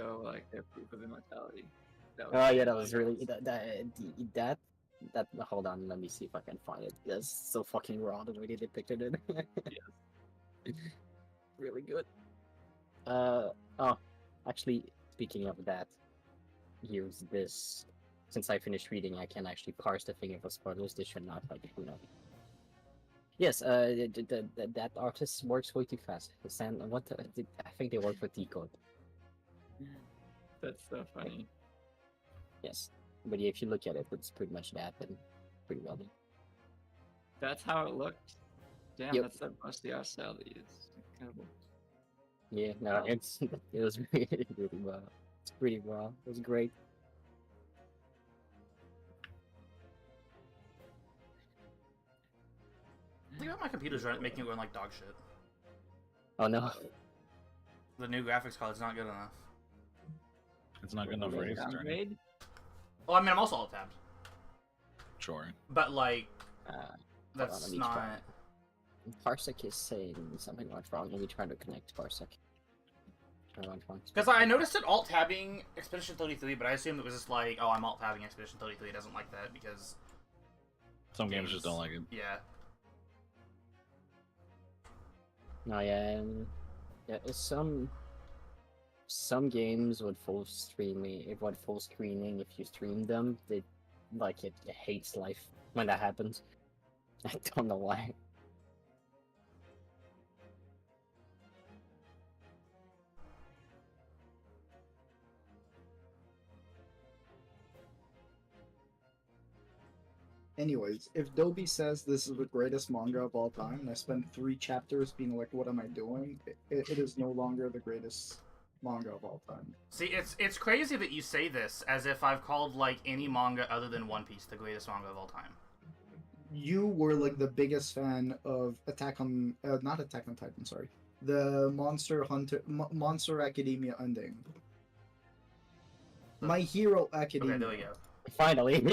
show like their proof of immortality. Oh yeah, that was really that. Hold on, let me see if I can find it. That's so fucking raw the way they depicted it. Yes. Really good. Actually, speaking of that, here's this. Since I finished reading, I can actually parse the thing for spoilers. This should not like Yes, that artist works way too fast. I think they work with Decode. That's so funny. Yes, but yeah, if you look at it, it's pretty much that and pretty well done. That's how it looked. Damn, Yep. that's the most the art style they use. Incredible. Yeah, no, it was really well. It's pretty well. It was great. I think about my computer's making it run like dog shit. Oh no. The new graphics card's not good enough. It's not good enough for Ace Attorney. Downgrade? Well, I mean, I'm also alt tabbed, Sure. but like, Hold on, that's let me not. try. Parsec is saying something went wrong. Let me try to connect to Parsec. Because I noticed it alt tabbing Expedition 33, but I assumed it was just like, oh, I'm alt tabbing Expedition 33. It doesn't like that because Some games just don't like it. yeah. No, yeah, it's some games would full screening. If you stream them, it hates life when that happens. I don't know why. Anyways, if Dobie says this is the greatest manga of all time, and I spent 3 chapters being like, what am I doing? It is no longer the greatest manga of all time. See, it's crazy that you say this as if I've called like any manga other than One Piece the greatest manga of all time. You were like the biggest fan of not Attack on Titan, sorry. The Monster Academia ending. My Hero Academia. Okay, there we go. Finally.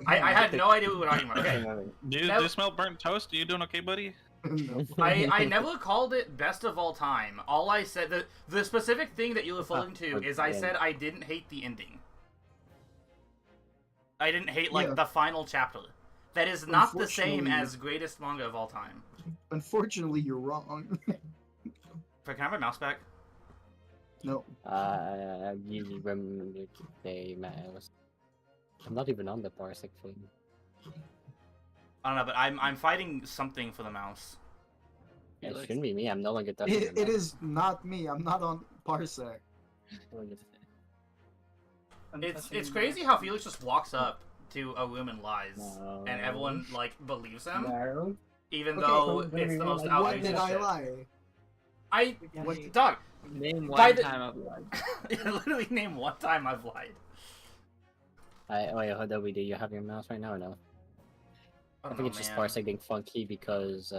I had no idea what we were talking about. Okay. Do you smell burnt toast? Are you doing okay, buddy? No. I never called it best of all time. All I said, the specific thing that you were referring to is I said I didn't hate the ending. I didn't hate, the final chapter. That is not the same as greatest manga of all time. Unfortunately, you're wrong. Can I have my mouse back? No. You remember I'm not even on the Parsec thing. I don't know, but I'm fighting something for the mouse. Yeah, it shouldn't be me. I'm no longer touching It is not me. I'm not on Parsec. It's crazy how Felix just walks up to a room and lies, and everyone believes him, even though it's the most What outrageous did I shit. lie? Dog. Name one time I've lied. Literally name one time I've lied. Wait, hold on, do you have your mouse right now or no? I think it's just Parsec being funky because,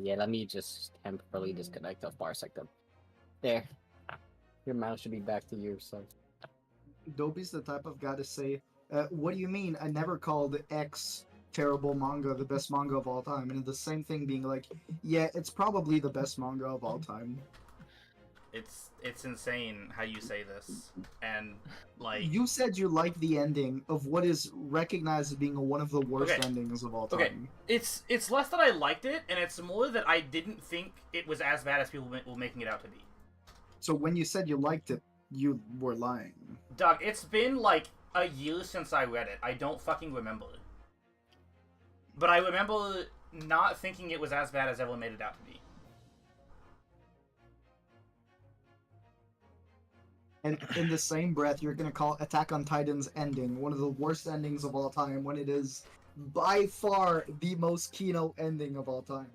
yeah, let me just temporarily disconnect off Parsec then. There. Your mouse should be back to you, so. Dobie's the type of guy to say, what do you mean I never called X terrible manga the best manga of all time? And the same thing being like, yeah, it's probably the best manga of all time. It's insane how you say this, and you said you liked the ending of what is recognized as being one of the worst endings of all time. Okay, it's less that I liked it, and it's more that I didn't think it was as bad as people were making it out to be. So when you said you liked it, you were lying. Doug, it's been like a year since I read it. I don't fucking remember it, but I remember not thinking it was as bad as everyone made it out to be. And in the same breath, you're going to call Attack on Titan's ending one of the worst endings of all time when it is by far the most keynote ending of all time.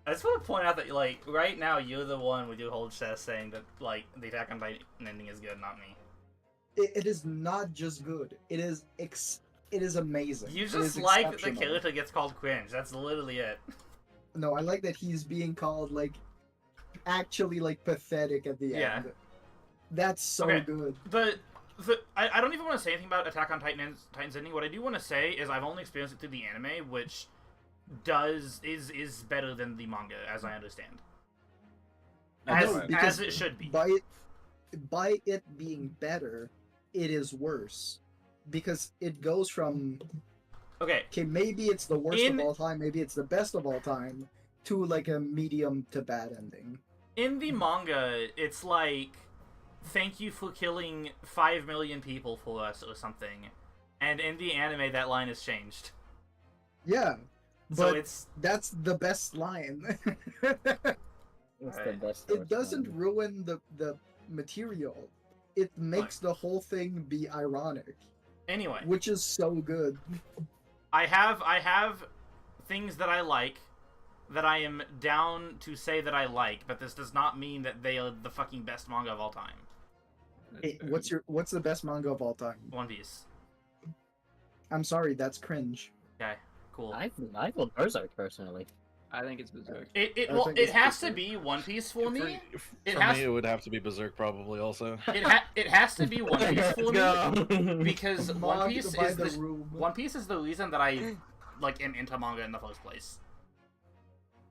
I just want to point out that, right now, you're the one with your whole chest saying that, the Attack on Titan ending is good, not me. It is not just good. It is amazing. You just like that the character gets called cringe. That's literally it. No, I like that he's being called, actually, pathetic at the end. That's so good. I don't even want to say anything about Attack on Titan's ending. What I do want to say is I've only experienced it through the anime, which is better than the manga, as I understand. As it should be. by it being better, it is worse because it goes from Okay, maybe it's the worst In- of all time, maybe it's the best of all time, to like a medium to bad ending. in the manga, it's like, thank you for killing 5 million people for us or something. And in the anime, that line is changed. Yeah, So but that's the best line. It's the Alright. best. It doesn't ruin the material. It makes the whole thing be ironic, Anyway, which is so good. I have things that I like, that I am down to say that I like, but this does not mean that they are the fucking best manga of all time. Hey, what's the best manga of all time? One Piece. I'm sorry, that's cringe. Okay, cool. I feel Berserk personally. I think it's Berserk. It I well, think it it's has to Berserk. be One Piece for me. It For has me, it would have to be Berserk probably also. it has to be One Piece for me because One Mogged Piece by is the the room. One Piece is the reason that I like am into manga in the first place.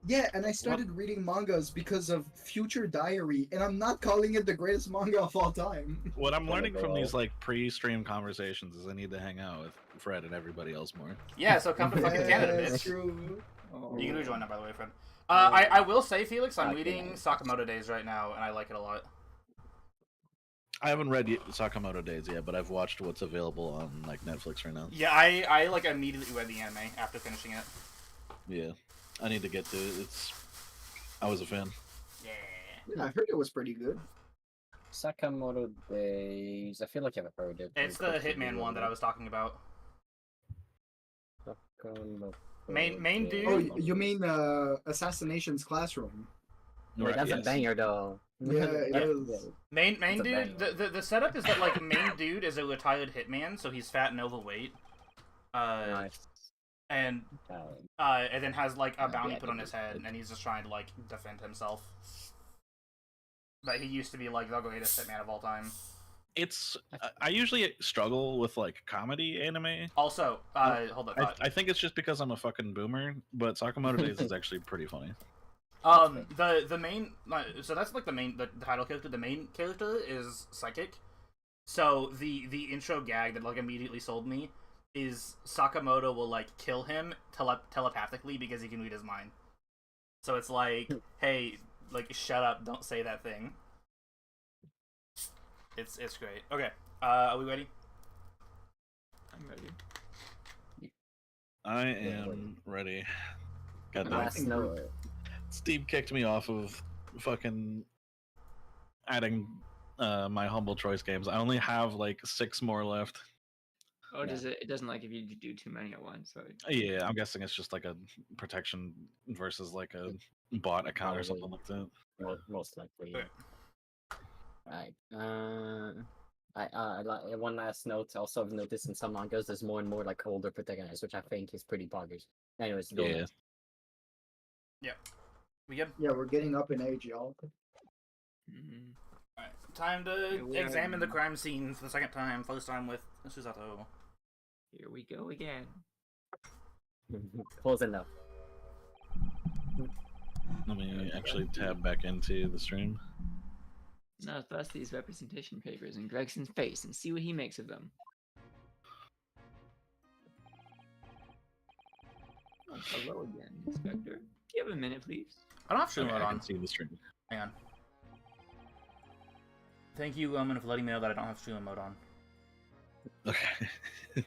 Yeah, and I started reading mangas because of Future Diary, and I'm not calling it the greatest manga of all time. What I'm One of learning the from all. these like pre-stream conversations is I need to hang out with Fred and everybody else more. Yeah, so come to fucking Canada, That's bitch. true. Oh. You can rejoin that, by the way, friend. I will say, Felix, I'm Okay. reading Sakamoto Days right now, and I like it a lot. I haven't read Sakamoto Days yet, but I've watched what's available on like Netflix right now. Yeah, I like immediately read the anime after finishing it. Yeah, I need to get to it. I was a fan. Yeah. Yeah, I heard it was pretty good. Sakamoto Days. I feel like I've heard it. It's the Hitman one that I was talking about. Main dude- Oh, you mean Assassination's Classroom? Wait, Right, that's a yes. banger though. Yeah, it That's- is. Main It's a dude, banger. the setup is that like main dude is a retired hitman, so he's fat and overweight. Nice. And and then has like a bounty Yeah, put on his head, and he's just trying to like defend himself. But he used to be like the greatest hitman of all time. It's I usually struggle with like comedy anime. Also, hold on. I think it's just because I'm a fucking boomer, but Sakamoto Days is actually pretty funny. The main, so that's like the title character. The main character is psychic. So the intro gag that like immediately sold me is Sakamoto will like kill him telepathically because he can read his mind. So it's like, hey, like shut up, don't say that thing. It's great. Okay, are we ready? I'm ready. I am ready. God damn. Last note. Steve kicked me off of fucking adding my humble choice games. I only have like 6 more left. Oh, does it? It doesn't like if you do too many at once. So Yeah, I'm guessing it's just like a protection versus like a bot account or something like that. Most likely. Okay. Right. One last note. Also, I've noticed in some mangas, there's more and more like older protagonists, which I think is pretty boggers. Anyways, go Yeah. ahead. We good? Yeah, we're getting up in age, y'all. Mhm. Alright, time to Here we examine the are. crime scene for the second time. First time with Susato. Here we go again. Close enough. Let me actually tab back into the stream. Now bust these representation papers in Gregson's face and see what he makes of them. Oh, hello again, Inspector. Do you have a minute, please? I don't have stream Okay, mode I on. can see the stream. Hang on. Thank you, Roman, for letting me know that I don't have stream mode on. Okay.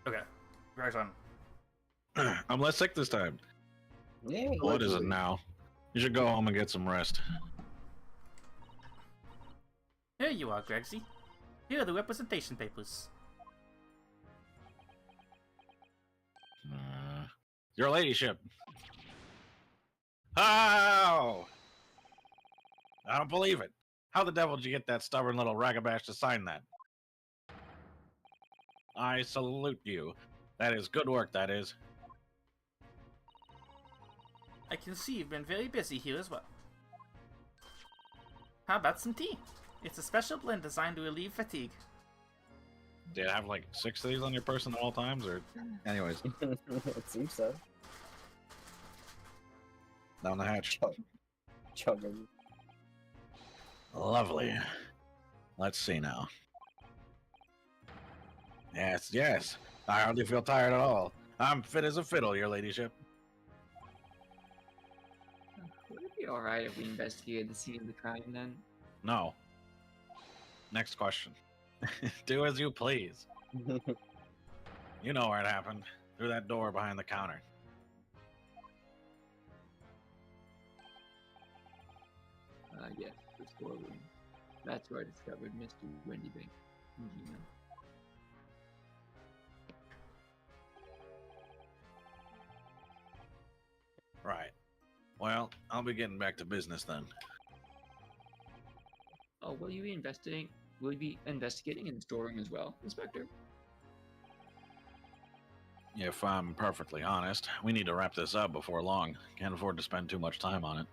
Okay. Greg's on. I'm less sick this time. Yeah. What is it now? You should go home and get some rest. Here you are, Gregsy. Here are the representation papers. Your ladyship. Oh! I don't believe it. How the devil did you get that stubborn little ragabash to sign that? I salute you. That is good work, that is. I can see you've been very busy here as well. How about some tea? It's a special blend designed to relieve fatigue. Do you have like 6 of these on your person at all times, or? Anyways, It seems so. down the hatch. chugging. Lovely. Let's see now. Yes, yes. I hardly feel tired at all. I'm fit as a fiddle, your ladyship. Would it be alright if we investigated the scene of the crime then? No. Next question. Do as you please. You know where it happened. Through that door behind the counter. Yes, the storeroom. That's where I discovered Mr. Wendybank. Right. Well, I'll be getting back to business then. Oh, will you be investigating? Will you be investigating in the storeroom as well, Inspector? If I'm perfectly honest, we need to wrap this up before long. Can't afford to spend too much time on it.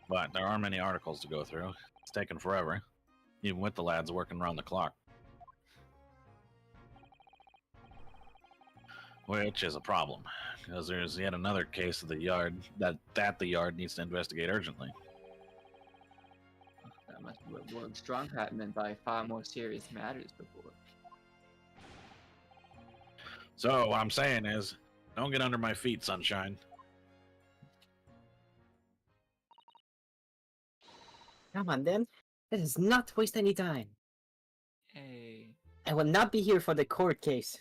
But there are many articles to go through. It's taken forever, even with the lads working around the clock. Which is a problem, because there's yet another case of the yard that the yard needs to investigate urgently. That must be what Lord Stronghat meant by far more serious matters before. So what I'm saying is, don't get under my feet, sunshine. Come on, then. Let us not waste any time. Hey. I will not be here for the court case.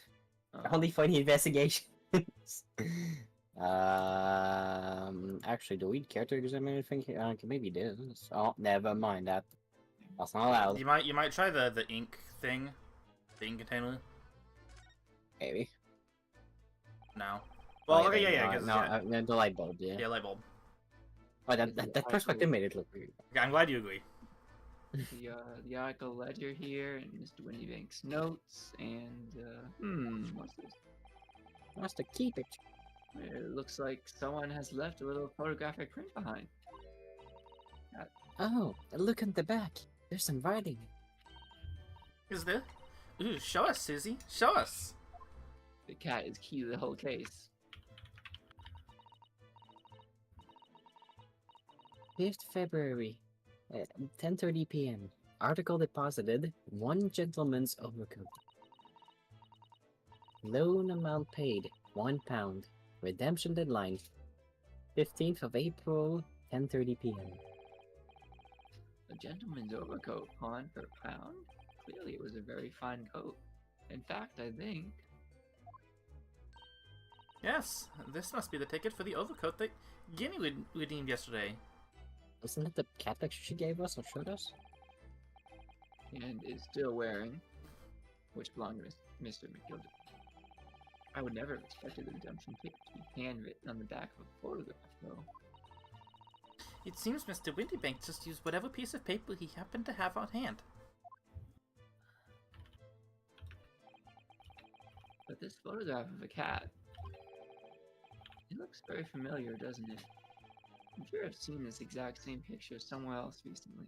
Oh, Only for the investigation. Actually, do we care to examine anything? Maybe this. Oh, never mind that. That's not allowed. You might try the ink thing, the ink container. Maybe. No. Well, okay, Lighting, yeah, because no, the light bulb. Yeah. yeah, light bulb. Oh, that perspective made it look weird. Okay, I'm glad you agree. the article ledger here, and Mr. Wendybank's notes, and what's this? Wants to keep it. It looks like someone has left a little photographic print behind. Oh, look at the back. There's some writing. Is there? Ooh, show us, Susie. Show us. The cat is key to the whole case. 5th February, 10:30 p.m. Article deposited. 1 gentleman's overcoat. Loan amount paid. £1. Redemption deadline. 15th of April, 10:30 p.m. A gentleman's overcoat pawned for £1? Clearly it was a very fine coat. In fact, I think... Yes, this must be the ticket for the overcoat that Ginny redeemed yesterday. Isn't that the cat picture she gave us or showed us? and is still wearing, which belonged to Mr. McGilder. I would never have expected the redemption ticket to be handwritten on the back of a photograph, though. It seems Mr. Windybank just used whatever piece of paper he happened to have on hand. But this photograph of a cat, it looks very familiar, doesn't it? I'm sure I've seen this exact same picture somewhere else recently.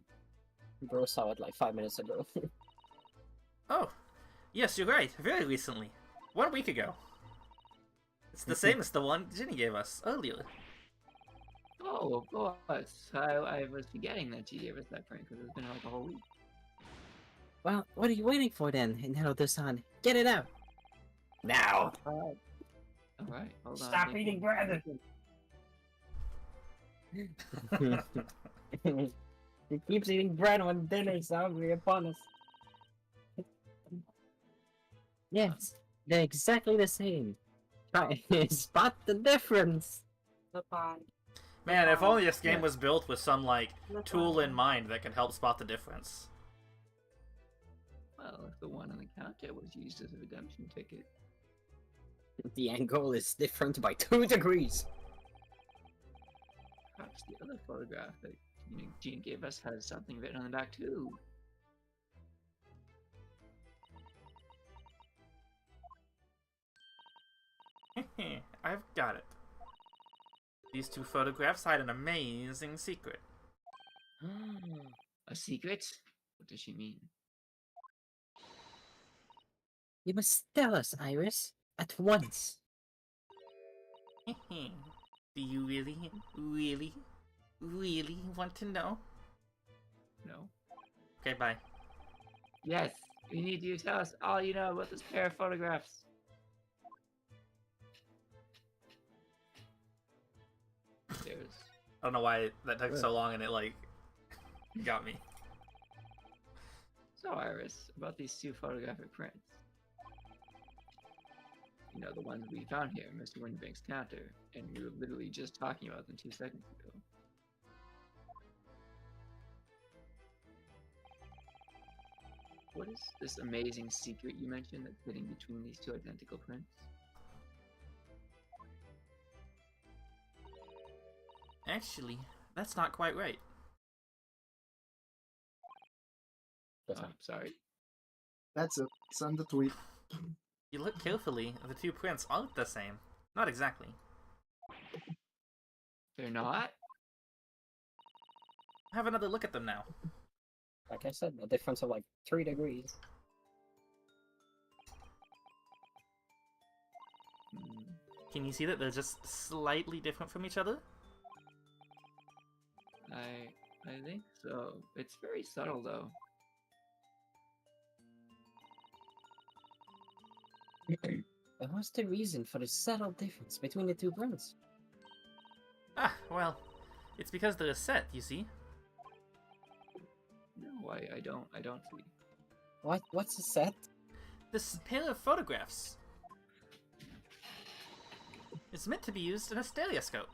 Bro saw it like 5 minutes ago. Oh, yes, you're right. Very recently. 1 week ago. It's the same as the one Ginny gave us earlier. Oh, of course. I was forgetting that she gave us that prank because it's been like a whole week. Well, what are you waiting for then, Inhalo-san? Get it out! Now! Alright, hold on. Stop eating bread! He keeps eating bread when dinner's hungry upon us. Yes, they're exactly the same. Try spot the difference. Man, if only this game was built with some, like, tool in mind that could help spot the difference. Well, if the one on the counter was used as a redemption ticket. The angle is different by 2 degrees. Perhaps the other photograph that Gene gave us has something written on the back too. I've got it. These 2 photographs hide an amazing secret. A secret? What does she mean? You must tell us, Iris, at once. Do you really? Really? really want to know? No. Okay, bye. Yes, we need you to tell us all you know about this pair of photographs. There's I don't know why that took so long and it, like, got me. So, Iris, about these two photographic prints. You know, the ones we found here, Mr. Windbank's counter, and we were literally just talking about them 2 seconds ago. What is this amazing secret you mentioned that's hidden between these two identical prints? Actually, that's not quite right. Oh, sorry. That's it. Send the tweet. You look carefully, the two prints aren't the same. Not exactly. They're not? Have another look at them now. Like I said, a difference of like 3 degrees. Hmm. Can you see that they're just slightly different from each other? I think so. It's very subtle, though. But what's the reason for the subtle difference between the two prints? Ah, well, it's because they're a set, you see. No, I don't see. What's a set? This pair of photographs is meant to be used in a stereoscope.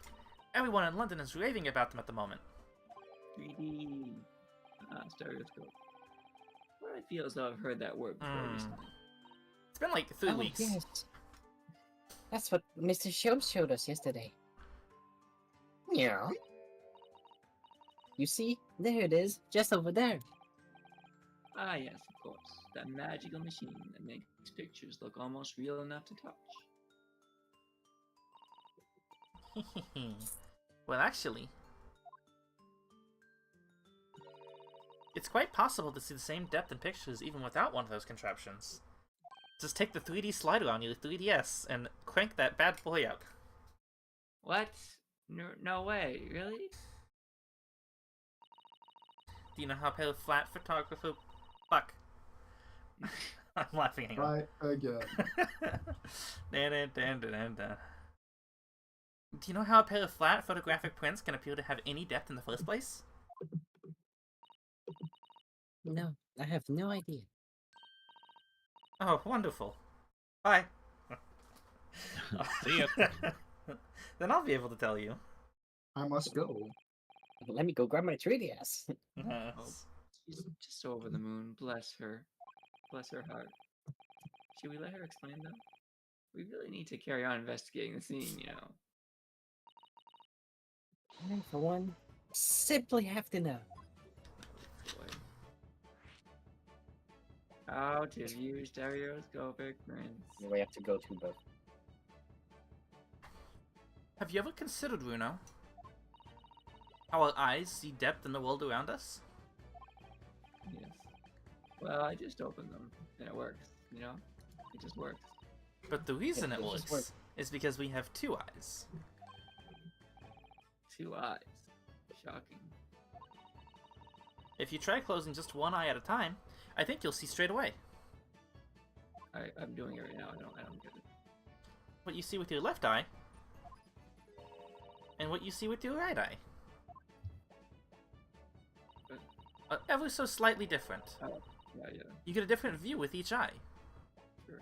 Everyone in London is raving about them at the moment. 3D stereoscope. What I feel as though I've heard that word before recently. It's been like 3 weeks. Yes. That's what Mr. Shomes showed us yesterday. Yeah. You see? There it is, just over there. Ah, yes, of course. That magical machine that makes pictures look almost real enough to touch. Well, actually, it's quite possible to see the same depth in pictures even without one of those contraptions. Just take the 3D slider on your 3DS and crank that bad boy up. What? No way, really? Do you know how to flat photographer... Fuck. I'm laughing. Hang on. Right again. Do you know how a pair of flat photographic prints can appear to have any depth in the first place? No, I have no idea. Oh, wonderful. Bye. See ya. Then I'll be able to tell you. I must go. Let me go grab my 3DS. She's just over the moon. Bless her. Bless her heart. Should we let her explain, though? We really need to carry on investigating the scene, you know. I, for one, simply have to know. Boy. How to view stereoscopic prints. We have to go to both. Have you ever considered, Runo, how our eyes see depth in the world around us? Yes. Well, I just opened them, and it works, you know? It just works. But the reason it it just works is because we have 2 eyes. 2 eyes. Shocking. If you try closing just one eye at a time, I think you'll see straight away. I'm doing it right now. I don't get it. What you see with your left eye, and what you see with your right eye. Ever so slightly different. Yeah. You get a different view with each eye. Sure.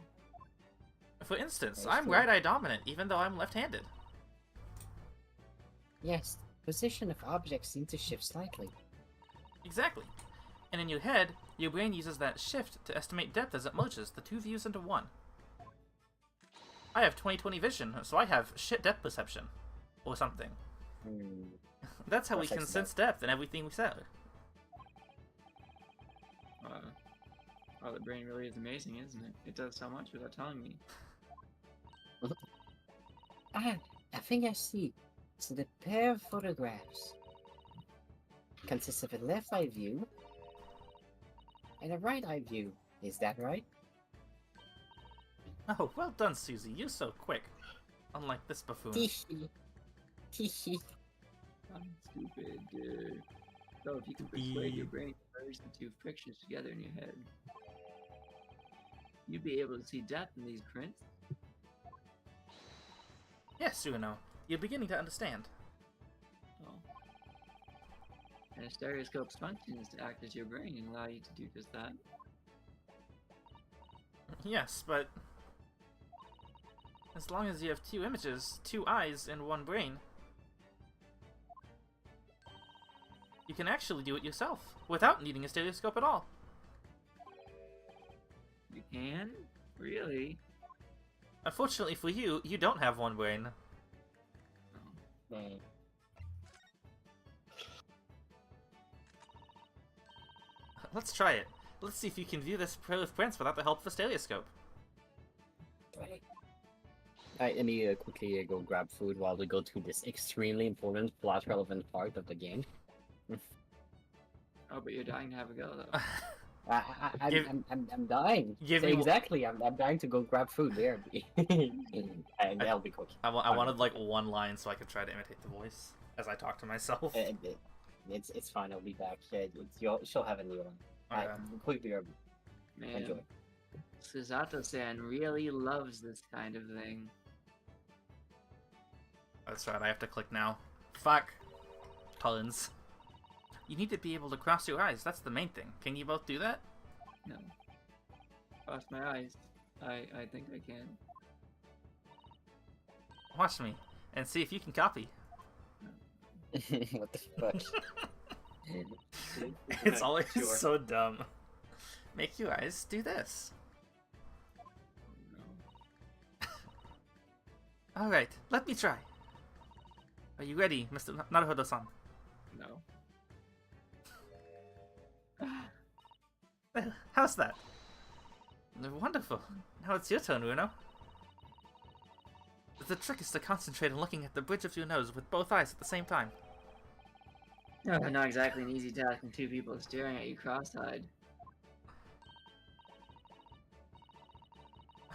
For instance, That's I'm true. right eye dominant, even though I'm left-handed. Yes, position of objects seem to shift slightly. Exactly. And in your head, your brain uses that shift to estimate depth as it merges the 2 views into one. I have 20/20 vision, so I have shit depth perception. Or something. That's how we can That's sense depth in everything we say. Oh, the brain really is amazing, isn't it? It does so much without telling me. Ah, I think I see. So the pair of photographs consists of a left eye view and a right eye view. Is that right? Oh, well done, Susie. You're so quick. Unlike this buffoon. Teehee. Teehee. Stupid, dude. So if you can persuade your brain to merge the two pictures together in your head, you'd be able to see depth in these prints. Yes, Uno. You're beginning to understand. Oh. And a stereoscope's function is to act as your brain and allow you to do just that. Yes, but as long as you have two images, two eyes, and one brain, you can actually do it yourself without needing a stereoscope at all. You can? Really? Unfortunately for you, you don't have one brain. Mm. Let's try it. Let's see if you can view this pair of prints without the help of a stereoscope. I need to quickly go grab food while we go to this extremely important plot relevant part of the game. Oh, but you're dying to have a go, though. I'm dying. Give So me exactly. I'm dying to go grab food. There, and that'll be quick. I wanted like one line so I could try to imitate the voice as I talk to myself. It's fine. I'll be back. She'll have a new one. Okay. Quickly, Man, enjoy. Susato-san really loves this kind of thing. That's right, I have to click now. Fuck. Collins. You need to be able to cross your eyes, that's the main thing. Can you both do that? No. Cross my eyes. I think I can. Watch me, and see if you can copy. What the fuck? It's always Sure. so dumb. Make your eyes do this. No. Alright, let me try. Are you ready, Mr. Naruhodo-san? No. How's that? Wonderful. Now it's your turn, Uno. The trick is to concentrate on looking at the bridge of your nose with both eyes at the same time. Not exactly an easy task when two people are staring at you cross-eyed.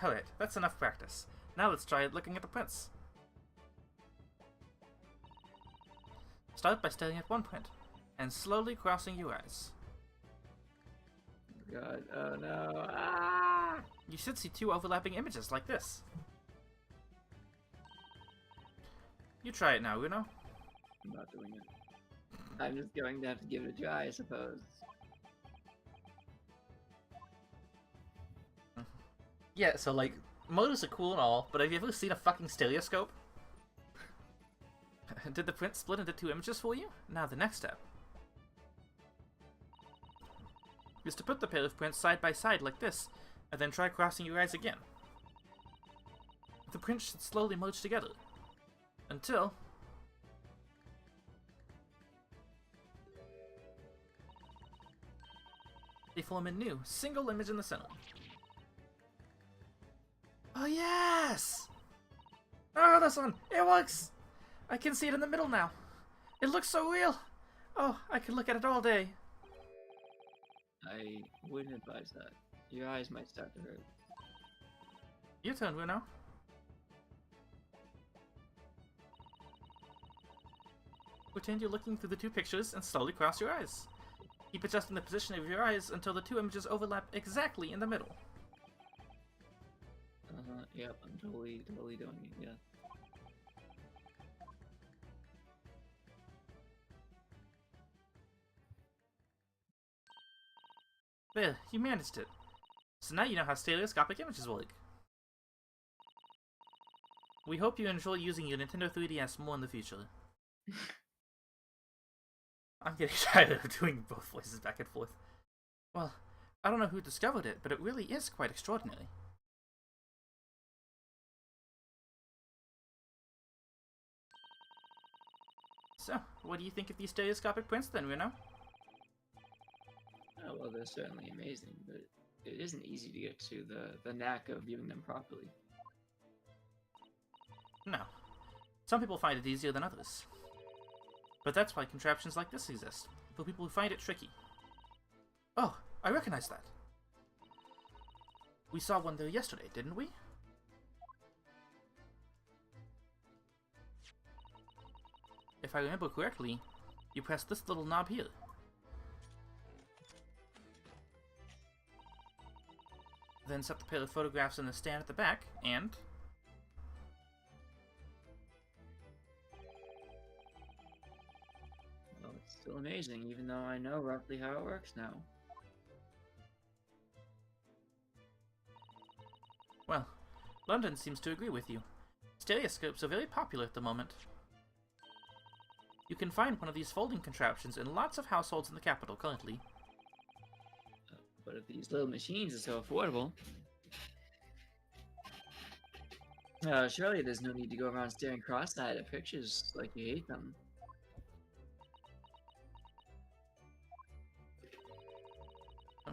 Alright, that's enough practice. Now let's try looking at the prints. Start by staring at one print, and slowly crossing your eyes. God, oh no. Ah! You should see two overlapping images like this. You try it now, Uno. I'm not doing it. I'm just going to have to give it a try, I suppose. Yeah, so like, motors are cool and all, but have you ever seen a fucking stereoscope? Did the print split into two images for you? Now the next step is to put the pair of prints side by side like this, and then try crossing your eyes again. The prints should slowly merge together, until they form a new, single image in the center. Oh yes! Oh, this one! It works! I can see it in the middle now. It looks so real! Oh, I could look at it all day. I wouldn't advise that. Your eyes might start to hurt. Your turn, Bruno. Pretend you're looking through the two pictures and slowly cross your eyes. Keep adjusting the position of your eyes until the two images overlap exactly in the middle. Yep, I'm totally doing it, yeah. There, you managed it. So now you know how stereoscopic images work. We hope you enjoy using your Nintendo 3DS more in the future. I'm getting tired of doing both voices back and forth. Well, I don't know who discovered it, but it really is quite extraordinary. So, what do you think of these stereoscopic prints then, Reno? Oh, well, they're certainly amazing, but it isn't easy to get to the knack of viewing them properly. No. Some people find it easier than others. But that's why contraptions like this exist, for people who find it tricky. Oh, I recognize that. We saw one there yesterday, didn't we? If if I remember correctly, you press this little knob here. Then set the pair of photographs in the stand at the back, and... Well, it's still amazing, even though I know roughly how it works now. Well, London seems to agree with you. Stereoscopes are very popular at the moment. You can find one of these folding contraptions in lots of households in the capital currently. But if these little machines are so affordable, surely there's no need to go around staring cross-eyed at pictures like you hate them.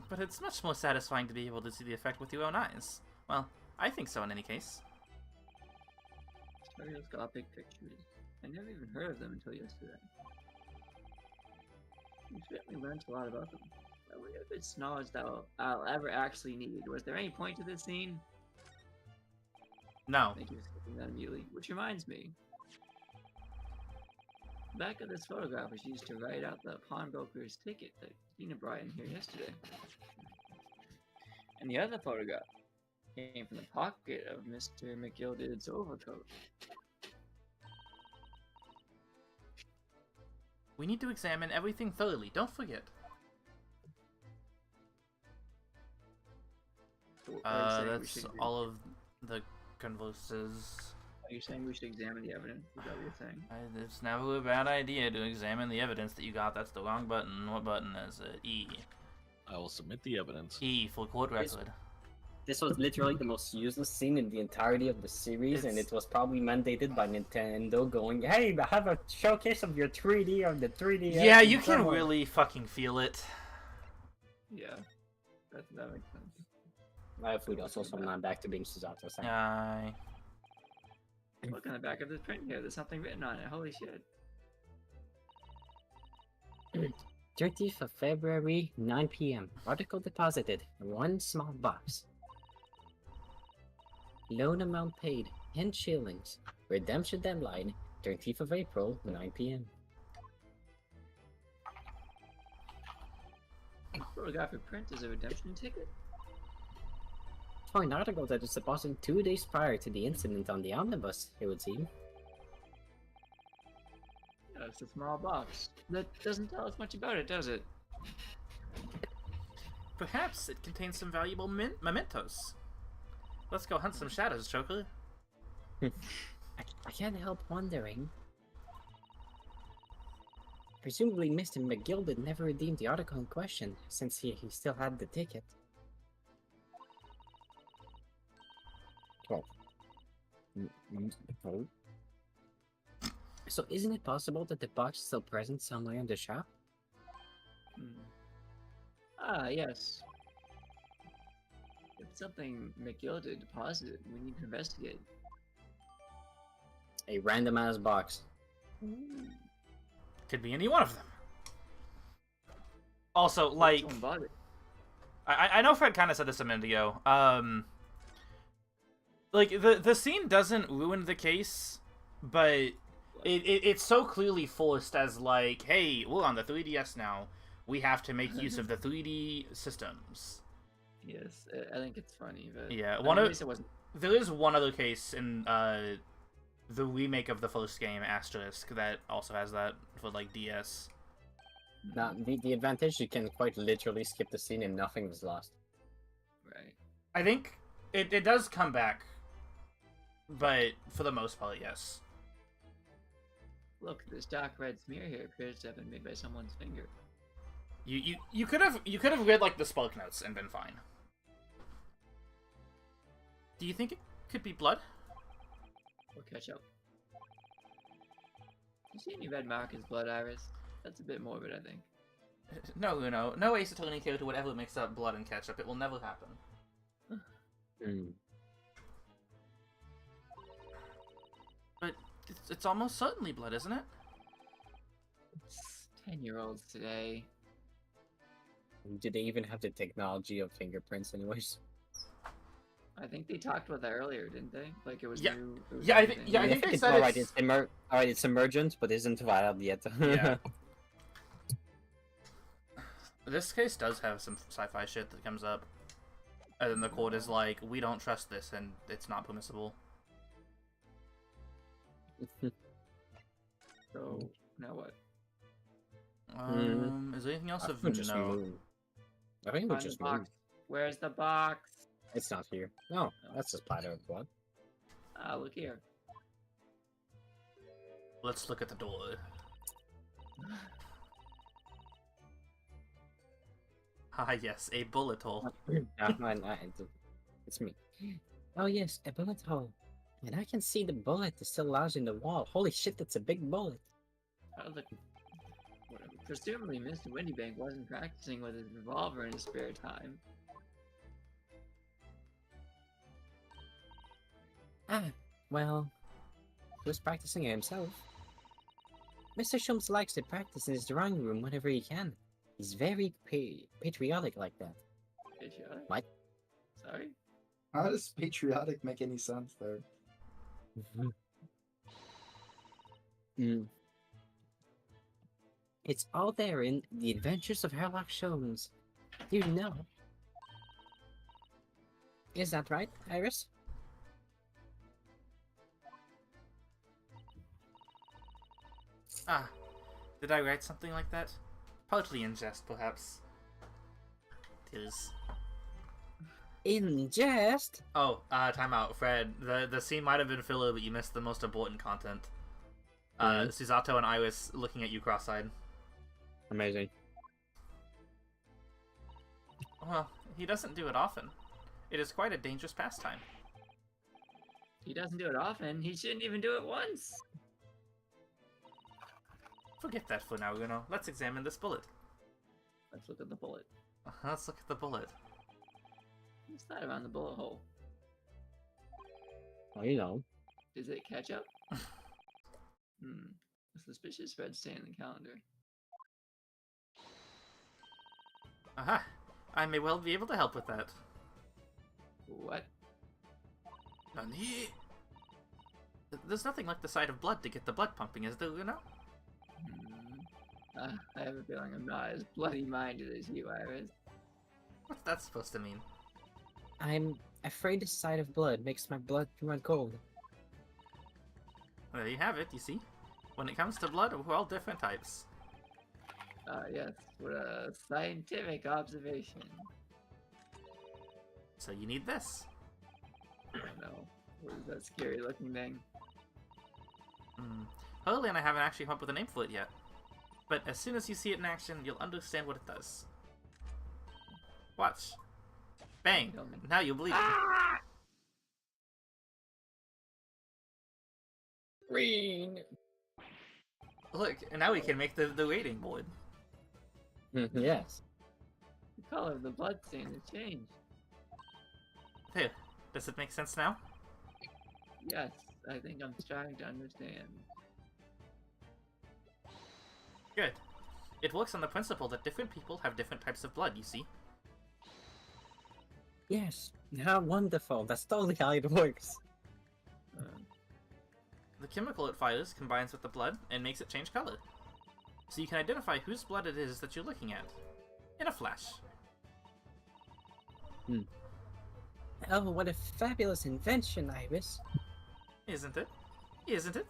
But it's much more satisfying to be able to see the effect with your own eyes. Well, I think so in any case. Stereoscopic pictures. I never even heard of them until yesterday. You certainly learned a lot about them. I wonder if it's knowledge that I'll ever actually need. Was there any point to this scene? No. Thank you for skipping that immediately. Which reminds me. The back of this photograph was used to write out the pawnbroker's ticket that Tina brought in here yesterday. And the other photograph came from the pocket of Mr. McGilded's overcoat. We need to examine everything thoroughly, don't forget. So are you saying we That's should all of the converses. Are you saying we should examine the evidence? Is that what you're saying? It's never a bad idea to examine the evidence that you got. That's the wrong button. What button is it? E. I will submit the evidence. E for court record. This was literally the most useless scene in the entirety of the series, and it was probably mandated by Nintendo going, "Hey, I have a showcase of your 3D of the 3D." Yeah, you can really fucking feel it. Yeah. That makes sense. My food also, so I'm not back to being Suzato. Look on the back of this print here. There's something written on it. Holy shit. 30th of February, 9 p.m. Article deposited. One small box. Loan amount paid, 10 shillings. Redemption deadline, 30th of April, 9 p.m. Photographic print is a redemption ticket? For an article that was deposited 2 days prior to the incident on the omnibus, it would seem. Yeah, it's a small box. That doesn't tell us much about it, does it? Perhaps it contains some valuable mementos. Let's go hunt some shadows, Choker. I can't help wondering. Presumably Mr. McGilded never redeemed the article in question, since he still had the ticket. Well, no. So isn't it possible that the box is still present somewhere in the shop? Ah, yes. If it's something McGilded deposited, we need to investigate. A random-ass box. Could be any one of them. Also, like, Someone bought it. I know Fred kind of said this a minute ago. Like, the scene doesn't ruin the case, but it's so clearly forced as, like, hey, we're on the 3DS now. We have to make use of the 3D systems. Yes, I think it's funny, but Yeah, at least it wasn't. there is one other case in the remake of the first game, Asterisk, that also has that for, like, DS. Now, the advantage, you can quite literally skip the scene and nothing was lost. Right. I think it does come back, but for the most part, yes. Look, this dark red smear here appears to have been made by someone's finger. You could have read, like, the spark notes and been fine. Do you think it could be blood? Or ketchup. You see any red mark as blood, Iris? That's a bit morbid, I think. No Ace Attorney character would ever mix up blood and ketchup. It will never happen. But it's almost certainly blood, isn't it? It's 10-year-olds today. Do they even have the technology of fingerprints anyways? I think they talked about that earlier, didn't they? Like it was Yeah. new. It was Yeah, I new think- thing. yeah, I think they it's said alright. it's- Alright, it's emergent, but isn't viable yet. Yeah. This case does have some sci-fi shit that comes up. And then the court is like, we don't trust this, and it's not permissible. So now what? Is there anything else I of think just note? move. I think we Find the just box. move. Where's the box? It's not here. No, that's a splatter of blood. Ah, look here. Let's look at the door. Ah, yes, a bullet hole. It's me. Oh yes, a bullet hole. And I can see the bullet is still lodged in the wall. Holy shit, that's a big bullet. Look. Presumably, Mr. Windybank wasn't practicing with his revolver in his spare time. Ah, well, he was practicing it himself. Mr. Schultz likes to practice in his drawing room whenever he can. He's very patriotic like that. Patriotic? What? Sorry? How does patriotic make any sense there? It's all there in The Adventures of Sherlock Holmes. You know. Is that right, Iris? Ah, did I write something like that? Partly in jest, perhaps. Tis. In jest? Oh, time out, Fred. The scene might have been filler, but you missed the most important content. Susato and Iris looking at you cross-eyed. Amazing. Well, he doesn't do it often. It is quite a dangerous pastime. He doesn't do it often. He shouldn't even do it once. Forget that for now, Uno. Let's examine this bullet. Let's look at the bullet. Let's look at the bullet. What's that around the bullet hole? Well, you know. Is it ketchup? A suspicious red stain in the calendar. Aha! I may well be able to help with that. What? Nani? There's nothing like the sight of blood to get the blood pumping, is there, Uno? I have a feeling I'm not as bloody-minded as you, Iris. What's that supposed to mean? I'm afraid the sight of blood makes my blood run cold. There you have it, you see? When it comes to blood, we're all different types. Yes, what a scientific observation. So you need this. Oh no, what is that scary-looking thing? Hurley and I haven't actually come up with a name for it yet. But as soon as you see it in action, you'll understand what it does. Watch. Bang! Now you're bleeding. Green! Look, and now we can make the rating board. Yes. The color of the blood stain has changed. There. Does it make sense now? Yes, I think I'm starting to understand. Good. It works on the principle that different people have different types of blood, you see? Yes. How wonderful. That's totally how it works. The chemical it fires combines with the blood and makes it change color. So you can identify whose blood it is that you're looking at. In a flash. Oh, what a fabulous invention, Iris. Isn't it? Isn't it?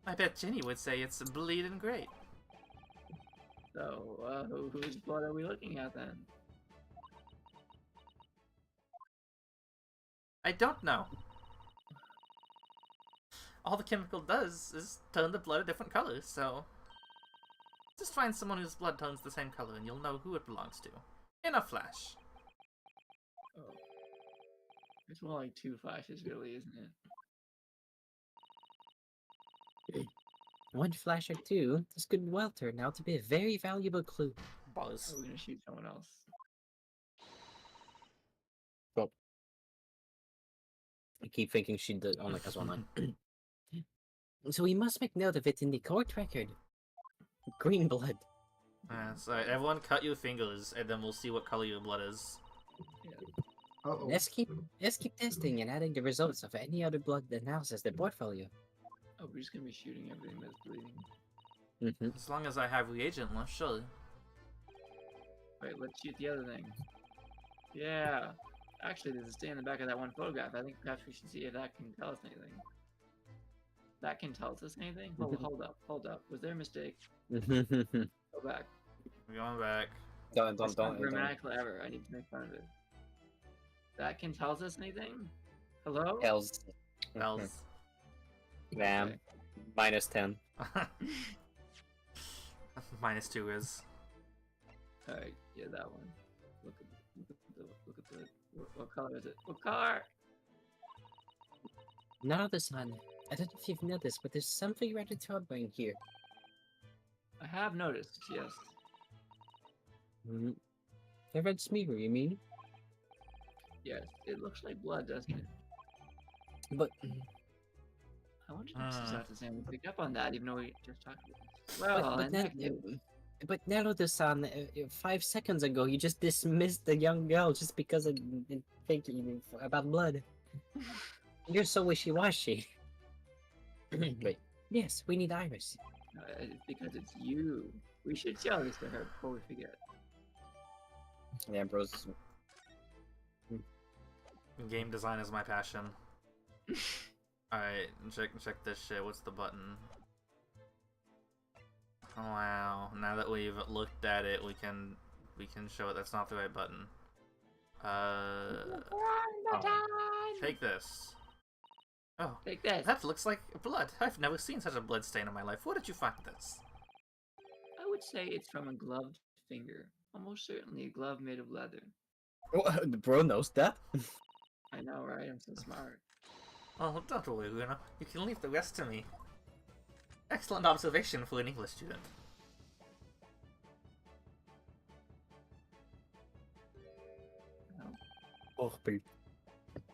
I bet Jenny would say it's bleeding great. So, whose blood are we looking at then? I don't know. All the chemical does is turn the blood a different color, so... Just find someone whose blood turns the same color and you'll know who it belongs to. In a flash. Oh. It's more like 2 flashes, really, isn't it? One flash or two, this could well turn out to be a very valuable clue. Buzz. Are we gonna shoot someone else? Well, I keep thinking she did only has one line. So we must make note of it in the court record. Green blood. So everyone cut your fingers and then we'll see what color your blood is. Yeah. Uh-oh. Let's keep testing and adding the results of any other blood analysis to the portfolio. Oh, we're just gonna be shooting everything that's bleeding. Mm-hmm. As long as I have reagent left, surely. Wait, let's shoot the other thing. Yeah. Actually, there's a stain in the back of that one photograph. I think perhaps we should see if that can tell us anything. That can tell us anything? Hold up. Was there a mistake? Go back. We're going back. It's not grammatical error. I need to make fun of it. That can tell us anything? Hello? Hells. Bells. Bam. Okay. Minus 10. -2 is. Alright, yeah, that one. Look at the. What color is it? What color? Now the sun. I don't know if you've noticed, but there's something rather troubling here. I have noticed, yes. Mm-hmm. The red smear, you mean? Yes, it looks like blood, doesn't it? But I wonder if this is have to say we pick up on that, even though we just talked about this. Well, but Naruto-san, 5 seconds ago, you just dismissed the young girl just because of thinking about blood. You're so wishy-washy. Wait. Yes, we need Iris. it's because it's you. We should tell this to her before we forget. The Ambrose. Game design is my passion. Alright, check this shit. What's the button? Oh, wow. Now that we've looked at it, we can show it. That's not the right button. Take this. Oh, Take this. that looks like blood. I've never seen such a blood stain in my life. Where did you find this? I would say it's from a gloved finger. Almost certainly a glove made of leather. Oh, the bro knows that. I know, right? I'm so smart. Oh, don't worry, Luna. You can leave the rest to me. Excellent observation for an English student. No, Purple.